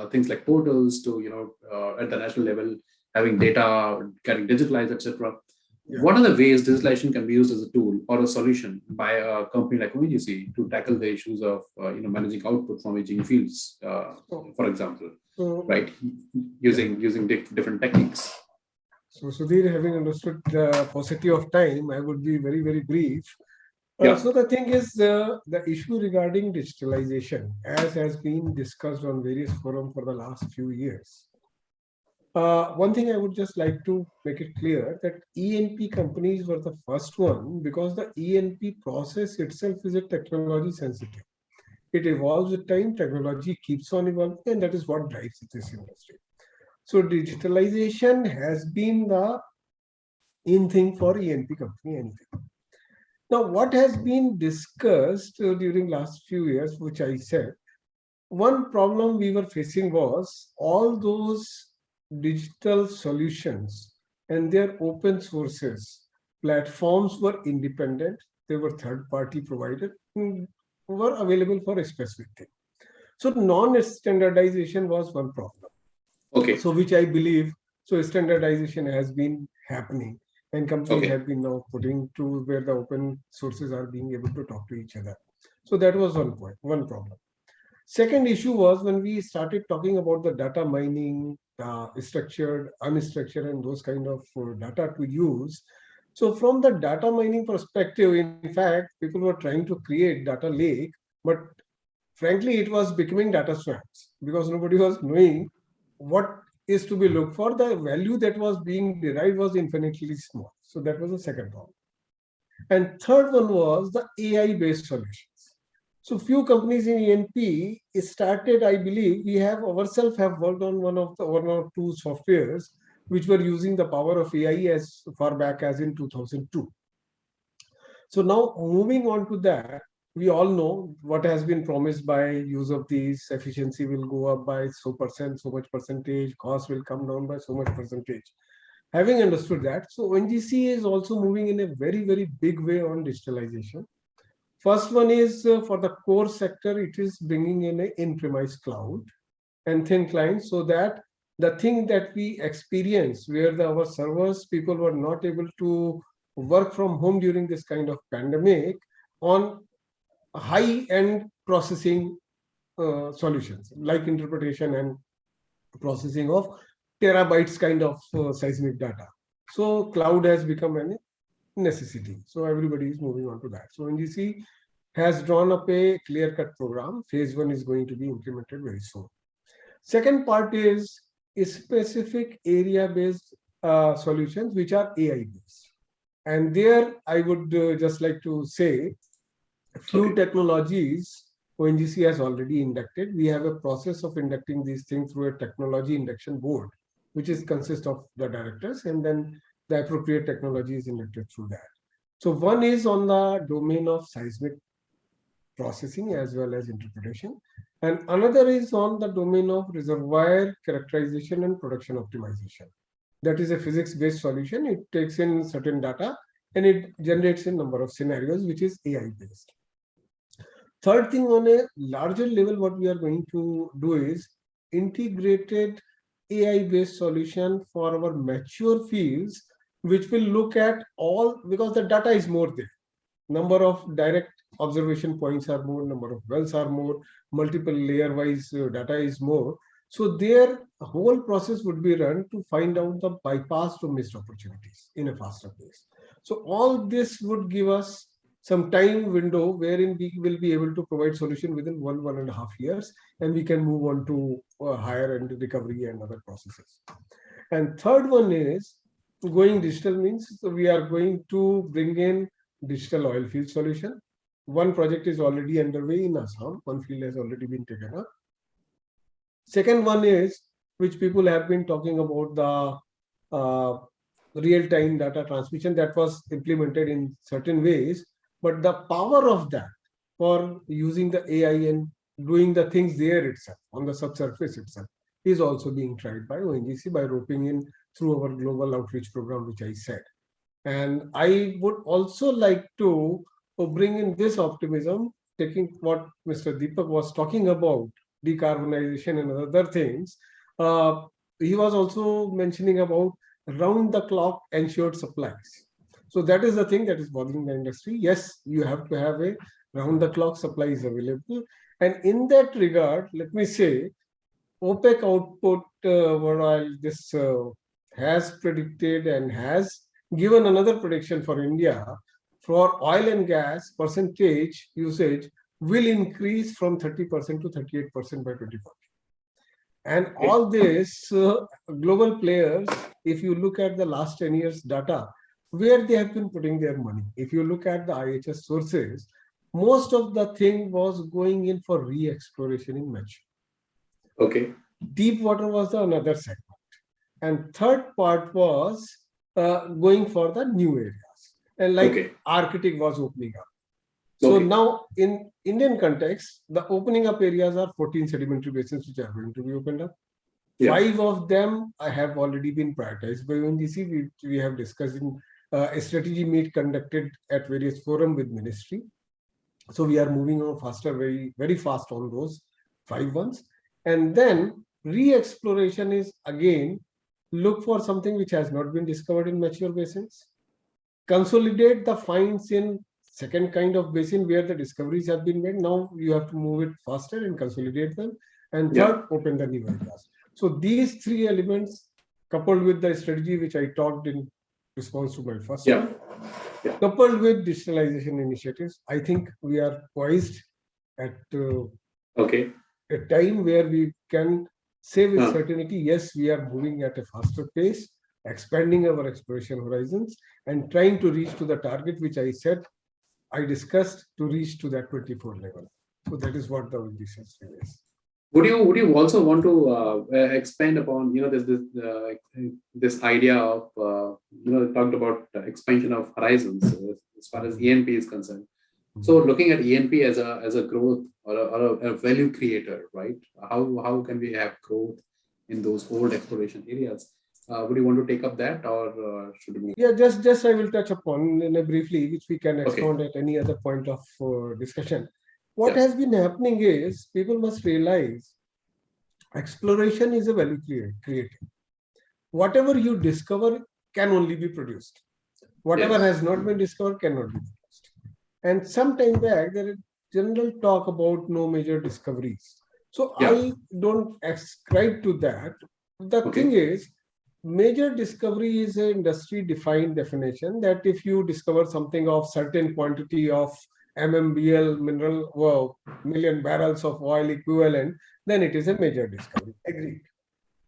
things like portals to, at the national level, having data getting digitalized, etc. What are the ways digitalization can be used as a tool or a solution by a company like ONGC to tackle the issues of managing output from aging fields, for example, right? Using different techniques. So Sudheer, having understood the paucity of time, I would be very, very brief. So the thing is, the issue regarding digitalization, as has been discussed on various forums for the last few years. One thing I would just like to make it clear that E&P companies were the first one because the E&P process itself is a technology sensitive. It evolves with time, technology keeps on evolving, and that is what drives this industry. So digitalization has been the in thing for E&P company anything. Now, what has been discussed during last few years, which I said, one problem we were facing was all those digital solutions and their open sources platforms were independent. They were third-party provided, were available for a specific thing. So non-standardization was one problem. Okay. So which I believe, so standardization has been happening and companies have been now putting to where the open sources are being able to talk to each other. So that was one point, one problem. Second issue was when we started talking about the data mining, structured, unstructured, and those kind of data to use. So from the data mining perspective, in fact, people were trying to create data lake, but frankly, it was becoming data swamps because nobody was knowing what is to be looked for. The value that was being derived was infinitely small. So that was the second problem. And third one was the AI-based solutions. So few companies in E&P started, I believe, we have ourselves have worked on one or two softwares which were using the power of AI as far back as in 2002. So now moving on to that, we all know what has been promised by use of these. Efficiency will go up by so much percentage, cost will come down by so much percentage. Having understood that, so ONGC is also moving in a very, very big way on digitalization. First one is for the core sector, it is bringing in an in-premise cloud and thin clients so that the thing that we experience where our servers, people were not able to work from home during this kind of pandemic on high-end processing solutions like interpretation and processing of terabytes kind of seismic data. So cloud has become a necessity. So everybody is moving on to that. So ONGC has drawn up a clear-cut program. Phase 1 is going to be implemented very soon. Second part is specific area-based solutions which are AI-based. And there I would just like to say a few technologies ONGC has already inducted. We have a process of inducting these things through a technology induction board, which is consists of the directors, and then the appropriate technology is inducted through that. So one is on the domain of seismic processing as well as interpretation, and another is on the domain of reservoir characterization and production optimization. That is a physics-based solution. It takes in certain data and it generates a number of scenarios, which is AI-based. Third thing, on a larger level, what we are going to do is integrated AI-based solution for our mature fields, which will look at all, because the data is more there. Number of direct observation points are more, number of wells are more, multiple layer-wise data is more. So their whole process would be run to find out the bypassed or missed opportunities in a faster pace. So all this would give us some time window wherein we will be able to provide solution within 1.5 years, and we can move on to higher end recovery and other processes. And third one is going digital means we are going to bring in digital oil field solution. One project is already underway in Assam. One field has already been taken up. Second one is, which people have been talking about, the real-time data transmission that was implemented in certain ways, but the power of that for using the AI and doing the things there itself, on the subsurface itself, is also being tried by ONGC by roping in through our global outreach program, which I said. And I would also like to bring in this optimism, taking what Mr. Deepak was talking about, decarbonization and other things. He was also mentioning about round-the-clock ensured supplies. So that is the thing that is bothering the industry. Yes, you have to have a round-the-clock supply is available. And in that regard, let me say, OPEC output, while this has predicted and has given another prediction for India, for oil and gas percentage usage will increase from 30% to 38% by 2040. And all this global players, if you look at the last 10 years data, where they have been putting their money. If you look at the IHS sources, most of the thing was going in for re-exploration in mature. Okay. Deep water was the another segment. And third part was going for the new areas. And like Arctic was opening up. So now in Indian context, the opening up areas are 14 sedimentary basins which are going to be opened up. 5 of them have already been prioritized by ONGC. We have discussed in a strategy meet conducted at various forums with ministry. So we are moving on faster, very, very fast on those 5 ones. And then re-exploration is again, look for something which has not been discovered in mature basins. Consolidate the finds in second kind of basin where the discoveries have been made. Now you have to move it faster and consolidate them. And third, open the new areas. So these 3 elements coupled with the strategy which I talked in response to my first one, coupled with digitalization initiatives, I think we are poised at a time where we can say with certainty, yes, we are moving at a faster pace, expanding our exploration horizons and trying to reach to the target which I discussed to reach to that 24 level. So that is what the ONGC is. Would you also want to expand upon this idea of talked about expansion of horizons as far as E&P is concerned. So looking at E&P as a growth or a value creator, right? How can we have growth in those old exploration areas? Would you want to take up that, or should we? Yeah, just I will touch upon in a briefly, which we can expound at any other point of discussion. What has been happening is people must realize exploration is a value creator. Whatever you discover can only be produced. Whatever has not been discovered cannot be produced. And some time back, there is general talk about no major discoveries. So I don't ascribe to that. The thing is, major discovery is an industry defined definition that if you discover something of certain quantity of MMBL mineral, million barrels of oil equivalent, then it is a major discovery. Agreed.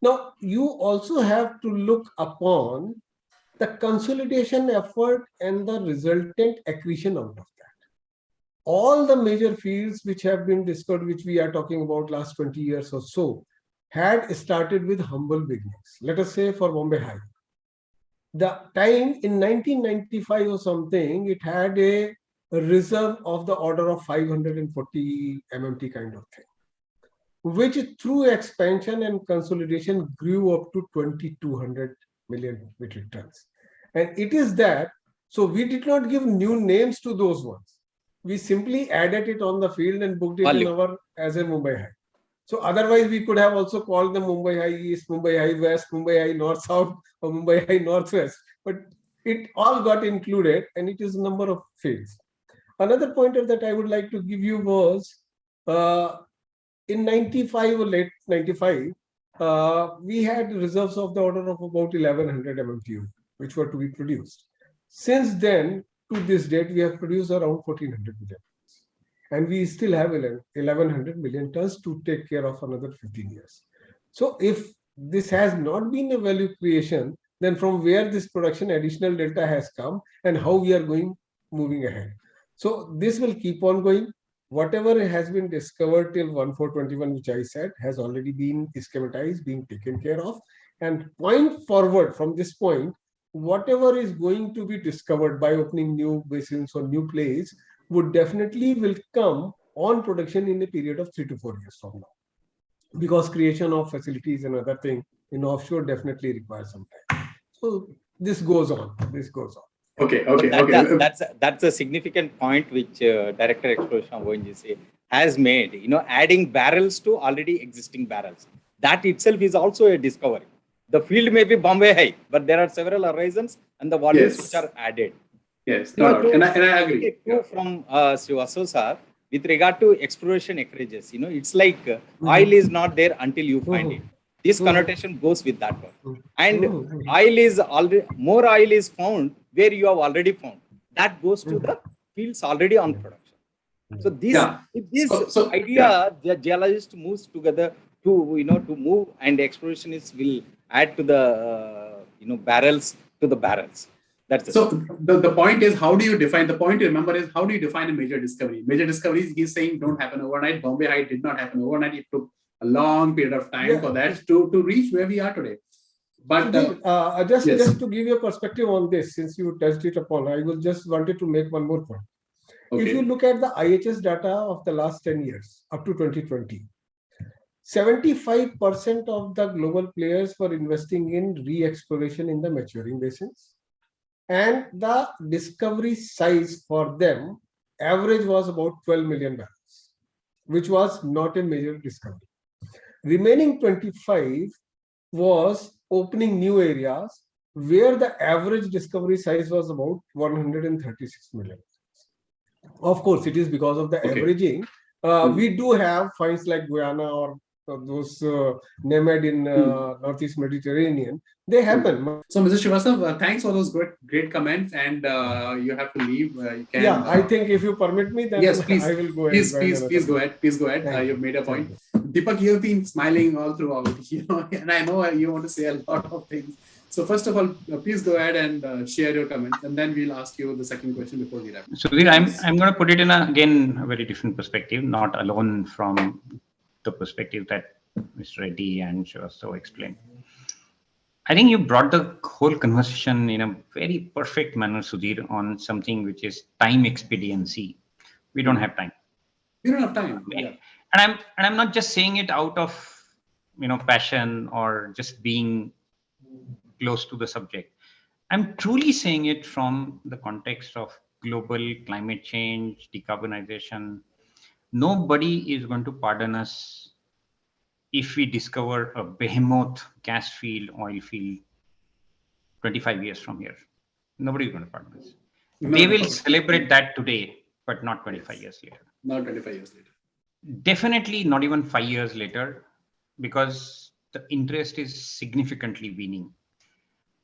Now, you also have to look upon the consolidation effort and the resultant accretion out of that. All the major fields which have been discovered, which we are talking about last 20 years or so, had started with humble beginnings. Let us say for Bombay High. The time in 1995 or something, it had a reserve of the order of 540 MMT kind of thing, which through expansion and consolidation grew up to 2,200 million metric tons. And it is that, so we did not give new names to those ones. We simply added it on the field and booked it in our as a Mumbai High. So otherwise we could have also called them Mumbai High East, Mumbai High West, Mumbai High North South, or Mumbai High Northwest. But it all got included and it is a number of fields. Another pointer that I would like to give you was in 95 or late 95, we had reserves of the order of about 1100 MMTU, which were to be produced. Since then, to this date, we have produced around 1400 million. And we still have 1100 million tons to take care of another 15 years. So if this has not been a value creation, then from where this production additional delta has come and how we are moving ahead. So this will keep on going. Whatever has been discovered till 1421, which I said, has already been schematized, being taken care of. And point forward from this point, whatever is going to be discovered by opening new basins or new plays would definitely will come on production in a period of 3 to 4 years from now. Because creation of facilities and other thing in offshore definitely requires some time. So this goes on. Okay. That's a significant point which Director Exploration of ONGC has made. Adding barrels to already existing barrels. That itself is also a discovery. The field may be Bombay High, but there are several horizons and the volumes which are added. Yes, no doubt. And I agree. From Srivastava sir, with regard to exploration acreages, it's like oil is not there until you find it. This connotation goes with that one. And oil is already, more oil is found where you have already found. That goes to the fields already on production. So this idea, the geologist moves together to move, and exploration will add to the barrels to the barrels. That's it. So the point is, how do you define, the point to remember is, how do you define a major discovery? Major discoveries, he's saying, don't happen overnight. Bombay Height did not happen overnight. It took a long period of time for that to reach where we are today. But just to give you a perspective on this, since you touched it upon, I will just wanted to make one more point. If you look at the IHS data of the last 10 years, up to 2020, 75% of the global players were investing in re-exploration in the maturing basins. And the discovery size for them, average was about 12 million barrels, which was not a major discovery. Remaining 25 was opening new areas where the average discovery size was about 136 million. Of course, it is because of the averaging. We do have finds like Guyana or those NAMED in Northeast Mediterranean. They happen. So, Mr. Srivastava, thanks for those great comments, and you have to leave. You can, I think if you permit me, then yes, please, I will go ahead. Please go ahead. Please go ahead. You've made a point. Deepak, you've been smiling all throughout, and I know you want to say a lot of things. So first of all, please go ahead and share your comments, and then we'll ask you the second question before we wrap. Sudheer, I'm going to put it in a very different perspective, not alone from the perspective that Mr. Reddy and Srivastava explained. I think you brought the whole conversation in a very perfect manner, Sudheer, on something which is time expediency. We don't have time. We don't have time. Yeah. And I'm not just saying it out of passion or just being close to the subject. I'm truly saying it from the context of global climate change, decarbonization. Nobody is going to pardon us if we discover a behemoth gas field, oil field 25 years from here. Nobody is going to pardon us. They will celebrate that today, but not 25 years later. Not 25 years later. Definitely not even 5 years later, because the interest is significantly waning.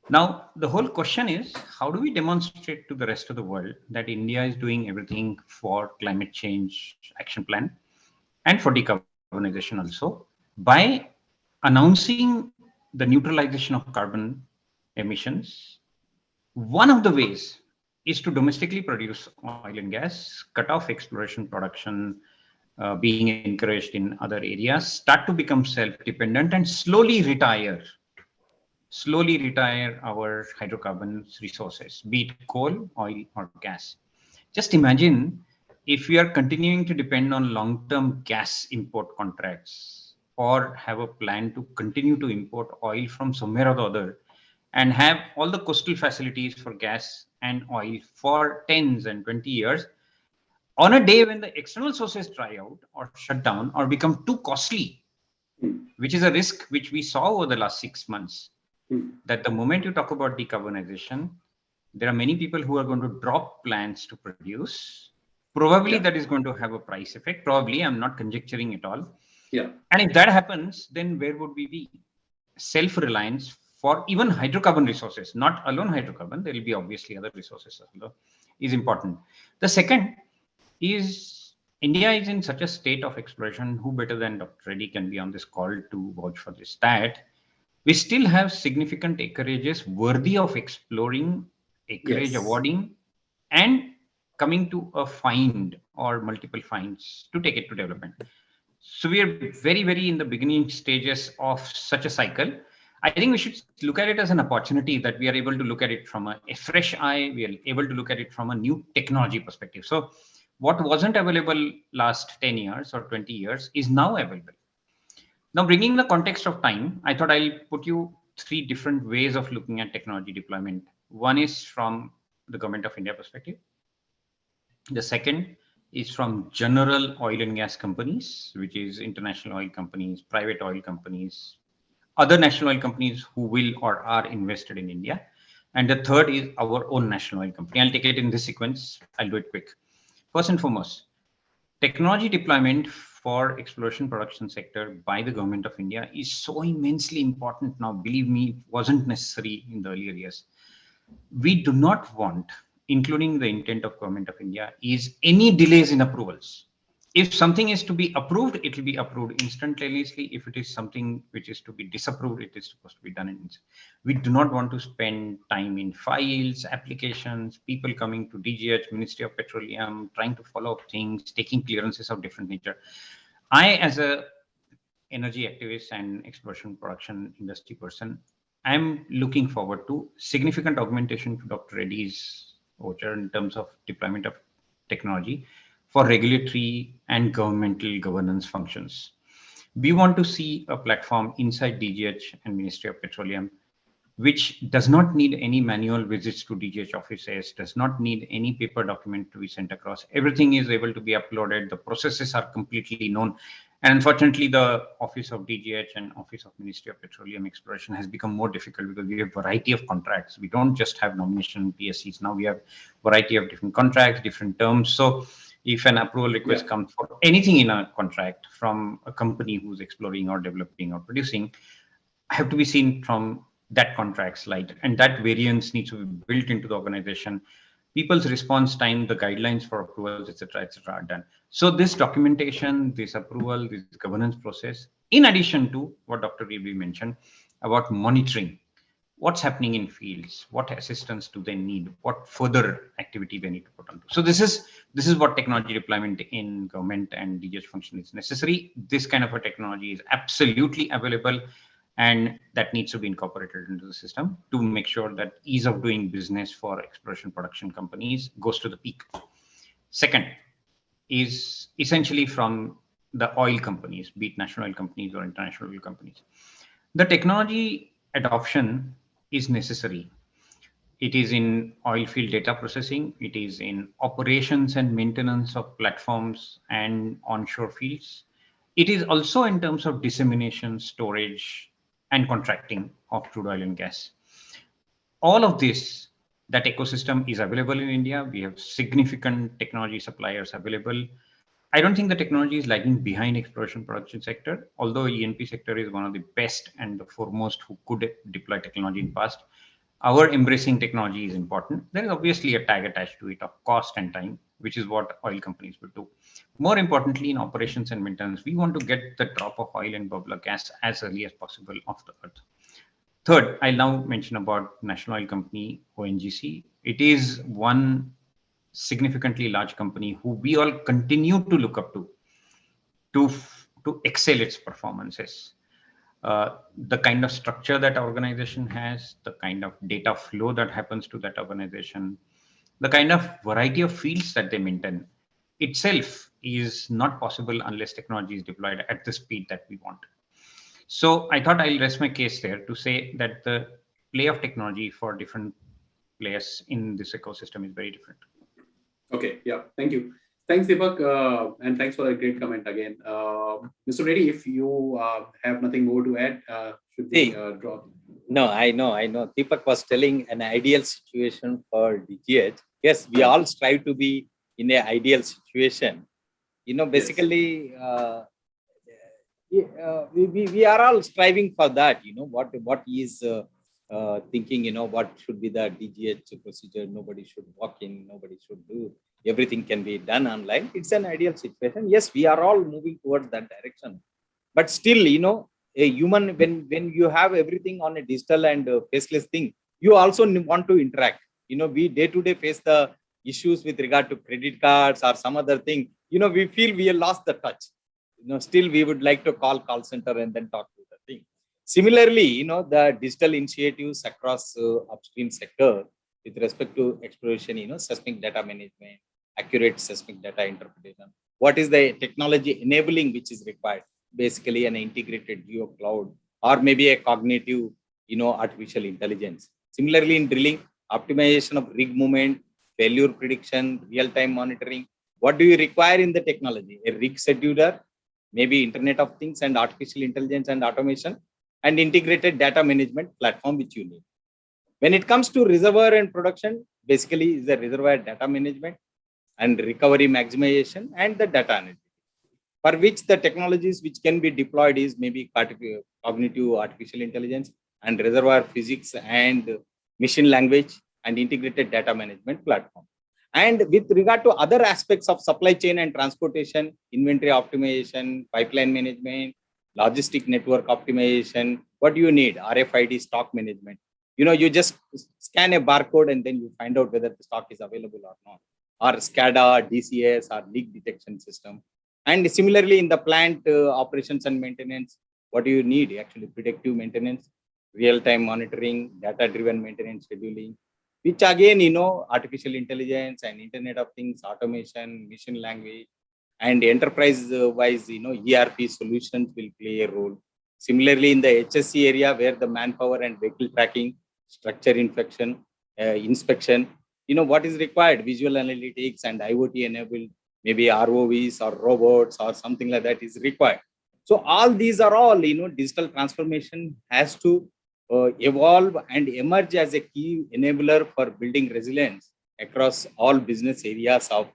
Now, the whole question is, how do we demonstrate to the rest of the world that India is doing everything for climate change action plan and for decarbonization also, by announcing the neutralization of carbon emissions? One of the ways is to domestically produce oil and gas, cut off exploration production, being encouraged in other areas, start to become self-dependent, and slowly retire our hydrocarbons resources, be it coal, oil, or gas. Just imagine if we are continuing to depend on long-term gas import contracts, or have a plan to continue to import oil from somewhere or the other, and have all the coastal facilities for gas and oil for 10s and 20 years, on a day when the external sources dry out or shut down or become too costly, which is a risk which we saw over the last 6 months, that the moment you talk about decarbonization, there are many people who are going to drop plans to produce. Probably that is going to have a price effect. Probably, I'm not conjecturing at all. Yeah. And if that happens, then where would we be? Self-reliance for even hydrocarbon resources, not alone hydrocarbon, there will be obviously other resources as well, is important. The second is, India is in such a state of exploration. Who better than Dr. Reddy can be on this call to vouch for this, that we still have significant acreages worthy of exploring, acreage awarding, and coming to a find or multiple finds to take it to development. So we are very, very in the beginning stages of such a cycle. I think we should look at it as an opportunity that we are able to look at it from a fresh eye. We are able to look at it from a new technology perspective. So what wasn't available last 10 years or 20 years is now available. Now, bringing the context of time, I thought I'll put you 3 different ways of looking at technology deployment. One is from the Government of India perspective. The second is from general oil and gas companies, which is international oil companies, private oil companies, other national oil companies who will or are invested in India. And the third is our own national oil company. I'll take it in this sequence. I'll do it quick. First and foremost, technology deployment for exploration production sector by the government of India is so immensely important now. Believe me, it wasn't necessary in the earlier years. We do not want, including the intent of government of India, is any delays in approvals. If something is to be approved, it will be approved instantaneously. If it is something which is to be disapproved, it is supposed to be done in. We do not want to spend time in files, applications, people coming to DGH, Ministry of Petroleum, trying to follow up things, taking clearances of different nature. I, as a energy activist and exploration production industry person, I'm looking forward to significant augmentation to Dr. Reddy's voucher in terms of deployment of technology for regulatory and governmental governance functions. We want to see a platform inside DGH and Ministry of Petroleum which does not need any manual visits to DGH offices, does not need any paper document to be sent across. Everything is able to be uploaded. The processes are completely known. And unfortunately, the Office of DGH and Office of Ministry of Petroleum Exploration has become more difficult because we have variety of contracts. We don't just have nomination PSCs. Now we have variety of different contracts, different terms. So if an approval request comes for anything in a contract from a company who's exploring or developing or producing, have to be seen from that contract slide, and that variance needs to be built into the organization. People's response time, the guidelines for approvals, etc., are done. So this documentation, this approval, this governance process, in addition to what Dr. Reddy mentioned about monitoring, what's happening in fields, what assistance do they need, what further activity they need to put on. So this is what technology deployment in government and DGH function is necessary. This kind of a technology is absolutely available, and that needs to be incorporated into the system to make sure that ease of doing business for exploration production companies goes to the peak. Second is essentially from the oil companies, be it national oil companies or international oil companies. The technology adoption is necessary. It is in oil field data processing. It is in operations and maintenance of platforms and onshore fields. It is also in terms of dissemination, storage, and contracting of crude oil and gas. All of this, that ecosystem is available in India. We have significant technology suppliers available. I don't think the technology is lagging behind exploration production sector, although E&P sector is one of the best and the foremost who could deploy technology in past. Our embracing technology is important. There is obviously a tag attached to it of cost and time, which is what oil companies would do. More importantly, in operations and maintenance, we want to get the drop of oil and bubbler gas as early as possible off the earth. Third, I'll now mention about national oil company, ONGC. It is one significantly large company who we all continue to look up to excel its performances. The kind of structure that organization has, the kind of data flow that happens to that organization, the kind of variety of fields that they maintain itself is not possible unless technology is deployed at the speed that we want. So I thought I'll rest my case there to say that the play of technology for different players in this ecosystem is very different. Okay, yeah, thank you. Thanks, Deepak, and thanks for a great comment again. Mr. Reddy, if you have nothing more to add, should we drop? No, I know. Deepak was telling an ideal situation for DGH. Yes, we all strive to be in an ideal situation. Basically, we are all striving for that. What is thinking, what should be the DGH procedure. Nobody should walk in, nobody should do. Everything can be done online. It's an ideal situation. Yes, we are all moving towards that direction. But still, a human, when you have everything on a digital and faceless thing, you also want to interact. We day to day face the issues with regard to credit cards or some other thing. We feel we have lost the touch. Still we would like to call center and then talk to the thing. Similarly, the digital initiatives across upstream sector with respect to exploration, seismic data management, accurate seismic data interpretation. What is the technology enabling which is required? Basically an integrated geo cloud or maybe a cognitive, artificial intelligence. Similarly, in drilling, optimization of rig movement, failure prediction, real-time monitoring. What do you require in the technology? A rig scheduler, maybe Internet of Things and artificial intelligence and automation, and integrated data management platform which you need. When it comes to reservoir and production, basically is the reservoir data management and recovery maximization and the data analytics, for which the technologies which can be deployed is maybe cognitive artificial intelligence and reservoir physics and machine language and integrated data management platform. And with regard to other aspects of supply chain and transportation, inventory optimization, pipeline management, logistic network optimization, what do you need? RFID stock management. You just scan a barcode and then you find out whether the stock is available or not. Or SCADA, DCS, or leak detection system. And similarly, in the plant operations and maintenance, what do you need? Actually, predictive maintenance, real-time monitoring, data-driven maintenance scheduling, which again, artificial intelligence and Internet of Things, automation, machine language, and enterprise-wise, ERP solutions will play a role. Similarly, in the HSC area, where the manpower and vehicle tracking, structure inspection, what is required? Visual analytics and IoT-enabled, maybe ROVs or robots or something like that is required. So all these are all, digital transformation has to evolve and emerge as a key enabler for building resilience across all business areas of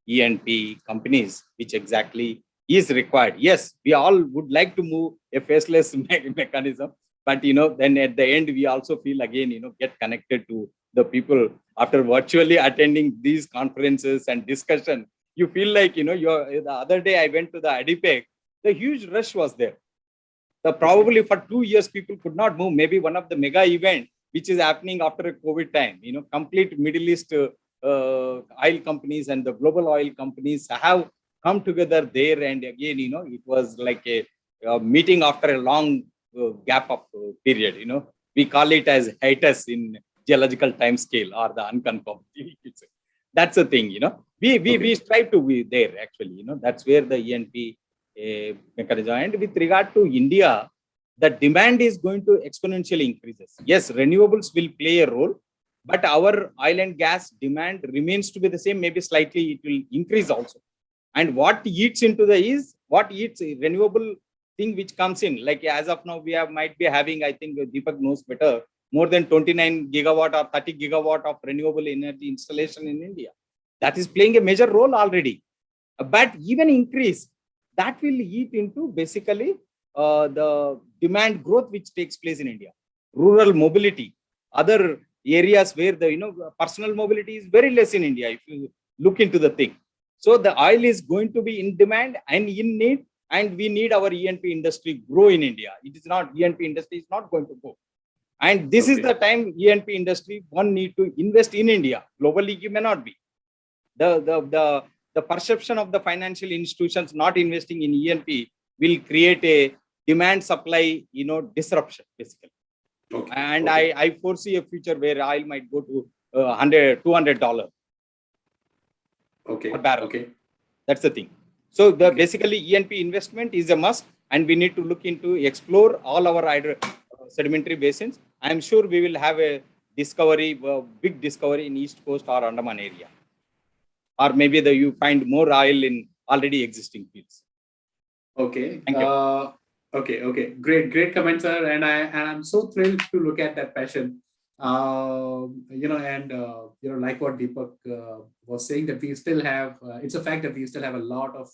E&P companies, which exactly is required. Yes, we all would like to move a faceless mechanism, but then at the end, we also feel again, get connected to the people after virtually attending these conferences and discussion. You feel like, the other day I went to the ADIPEC, the huge rush was there. Probably for 2 years, people could not move. Maybe one of the mega event, which is happening after a COVID time, complete Middle East oil companies and the global oil companies have come together there. And again, it was like a meeting after a long gap of period, we call it as hiatus in geological time scale or the unconfirmed. That's the thing, we strive to be there actually, that's where the E&P mechanism. And with regard to India, the demand is going to exponentially increases. Yes, renewables will play a role, but our oil and gas demand remains to be the same, maybe slightly it will increase also. And what eats into what eats a renewable thing which comes in, like as of now, we might be having, I think Deepak knows better, more than 29 gigawatt or 30 gigawatt of renewable energy installation in India. That is playing a major role already. But even increase, that will eat into basically the demand growth which takes place in India. Rural mobility, other areas where the personal mobility is very less in India, if you look into the thing. So the oil is going to be in demand and in need, and we need our E&P industry grow in India. It is not, E&P industry is not going to go. And this is the time E&P industry need to invest in India. Globally, you may not be. The perception of the financial institutions not investing in E&P will create a demand supply, disruption basically. And I foresee a future where oil might go to $200 per barrel. That's the thing. So basically E&P investment is a must, and we need to look into explore all our sedimentary basins. I am sure we will have a big discovery in East Coast or Andaman area. Or maybe you find more oil in already existing fields. Okay. Thank you. Okay. Great comment, sir. And I'm so thrilled to look at that passion. Like what Deepak was saying, that we still have, it's a fact that we still have a lot of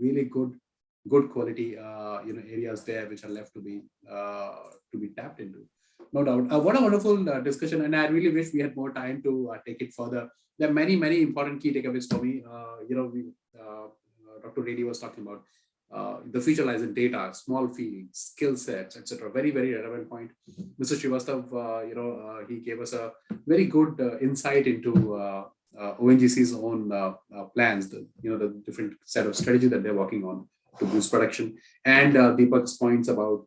really good quality, areas there which are left to be tapped into. No doubt. What a wonderful discussion, and I really wish we had more time to take it further. There are many important key takeaways for me. Dr. Reddy was talking about the future lies in data, small fields, skill sets, etc. Very relevant point. Mr. Srivastava, he gave us a very good insight into ONGC's own plans, the different set of strategy that they're working on to boost production, and Deepak's points about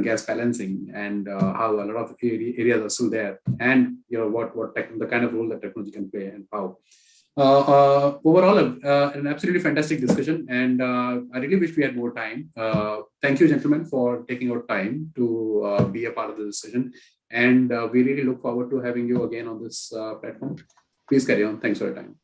gas balancing and how a lot of areas are still there, and what the kind of role that technology can play and how. Overall, an absolutely fantastic discussion, and I really wish we had more time. Thank you, gentlemen, for taking out time to be a part of the discussion, and we really look forward to having you again on this platform. Please carry on. Thanks for your time.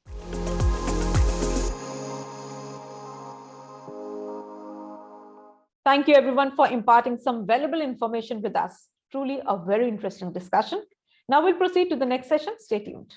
Thank you everyone for imparting some valuable information with us. Truly a very interesting discussion. Now we'll proceed to the next session. Stay tuned.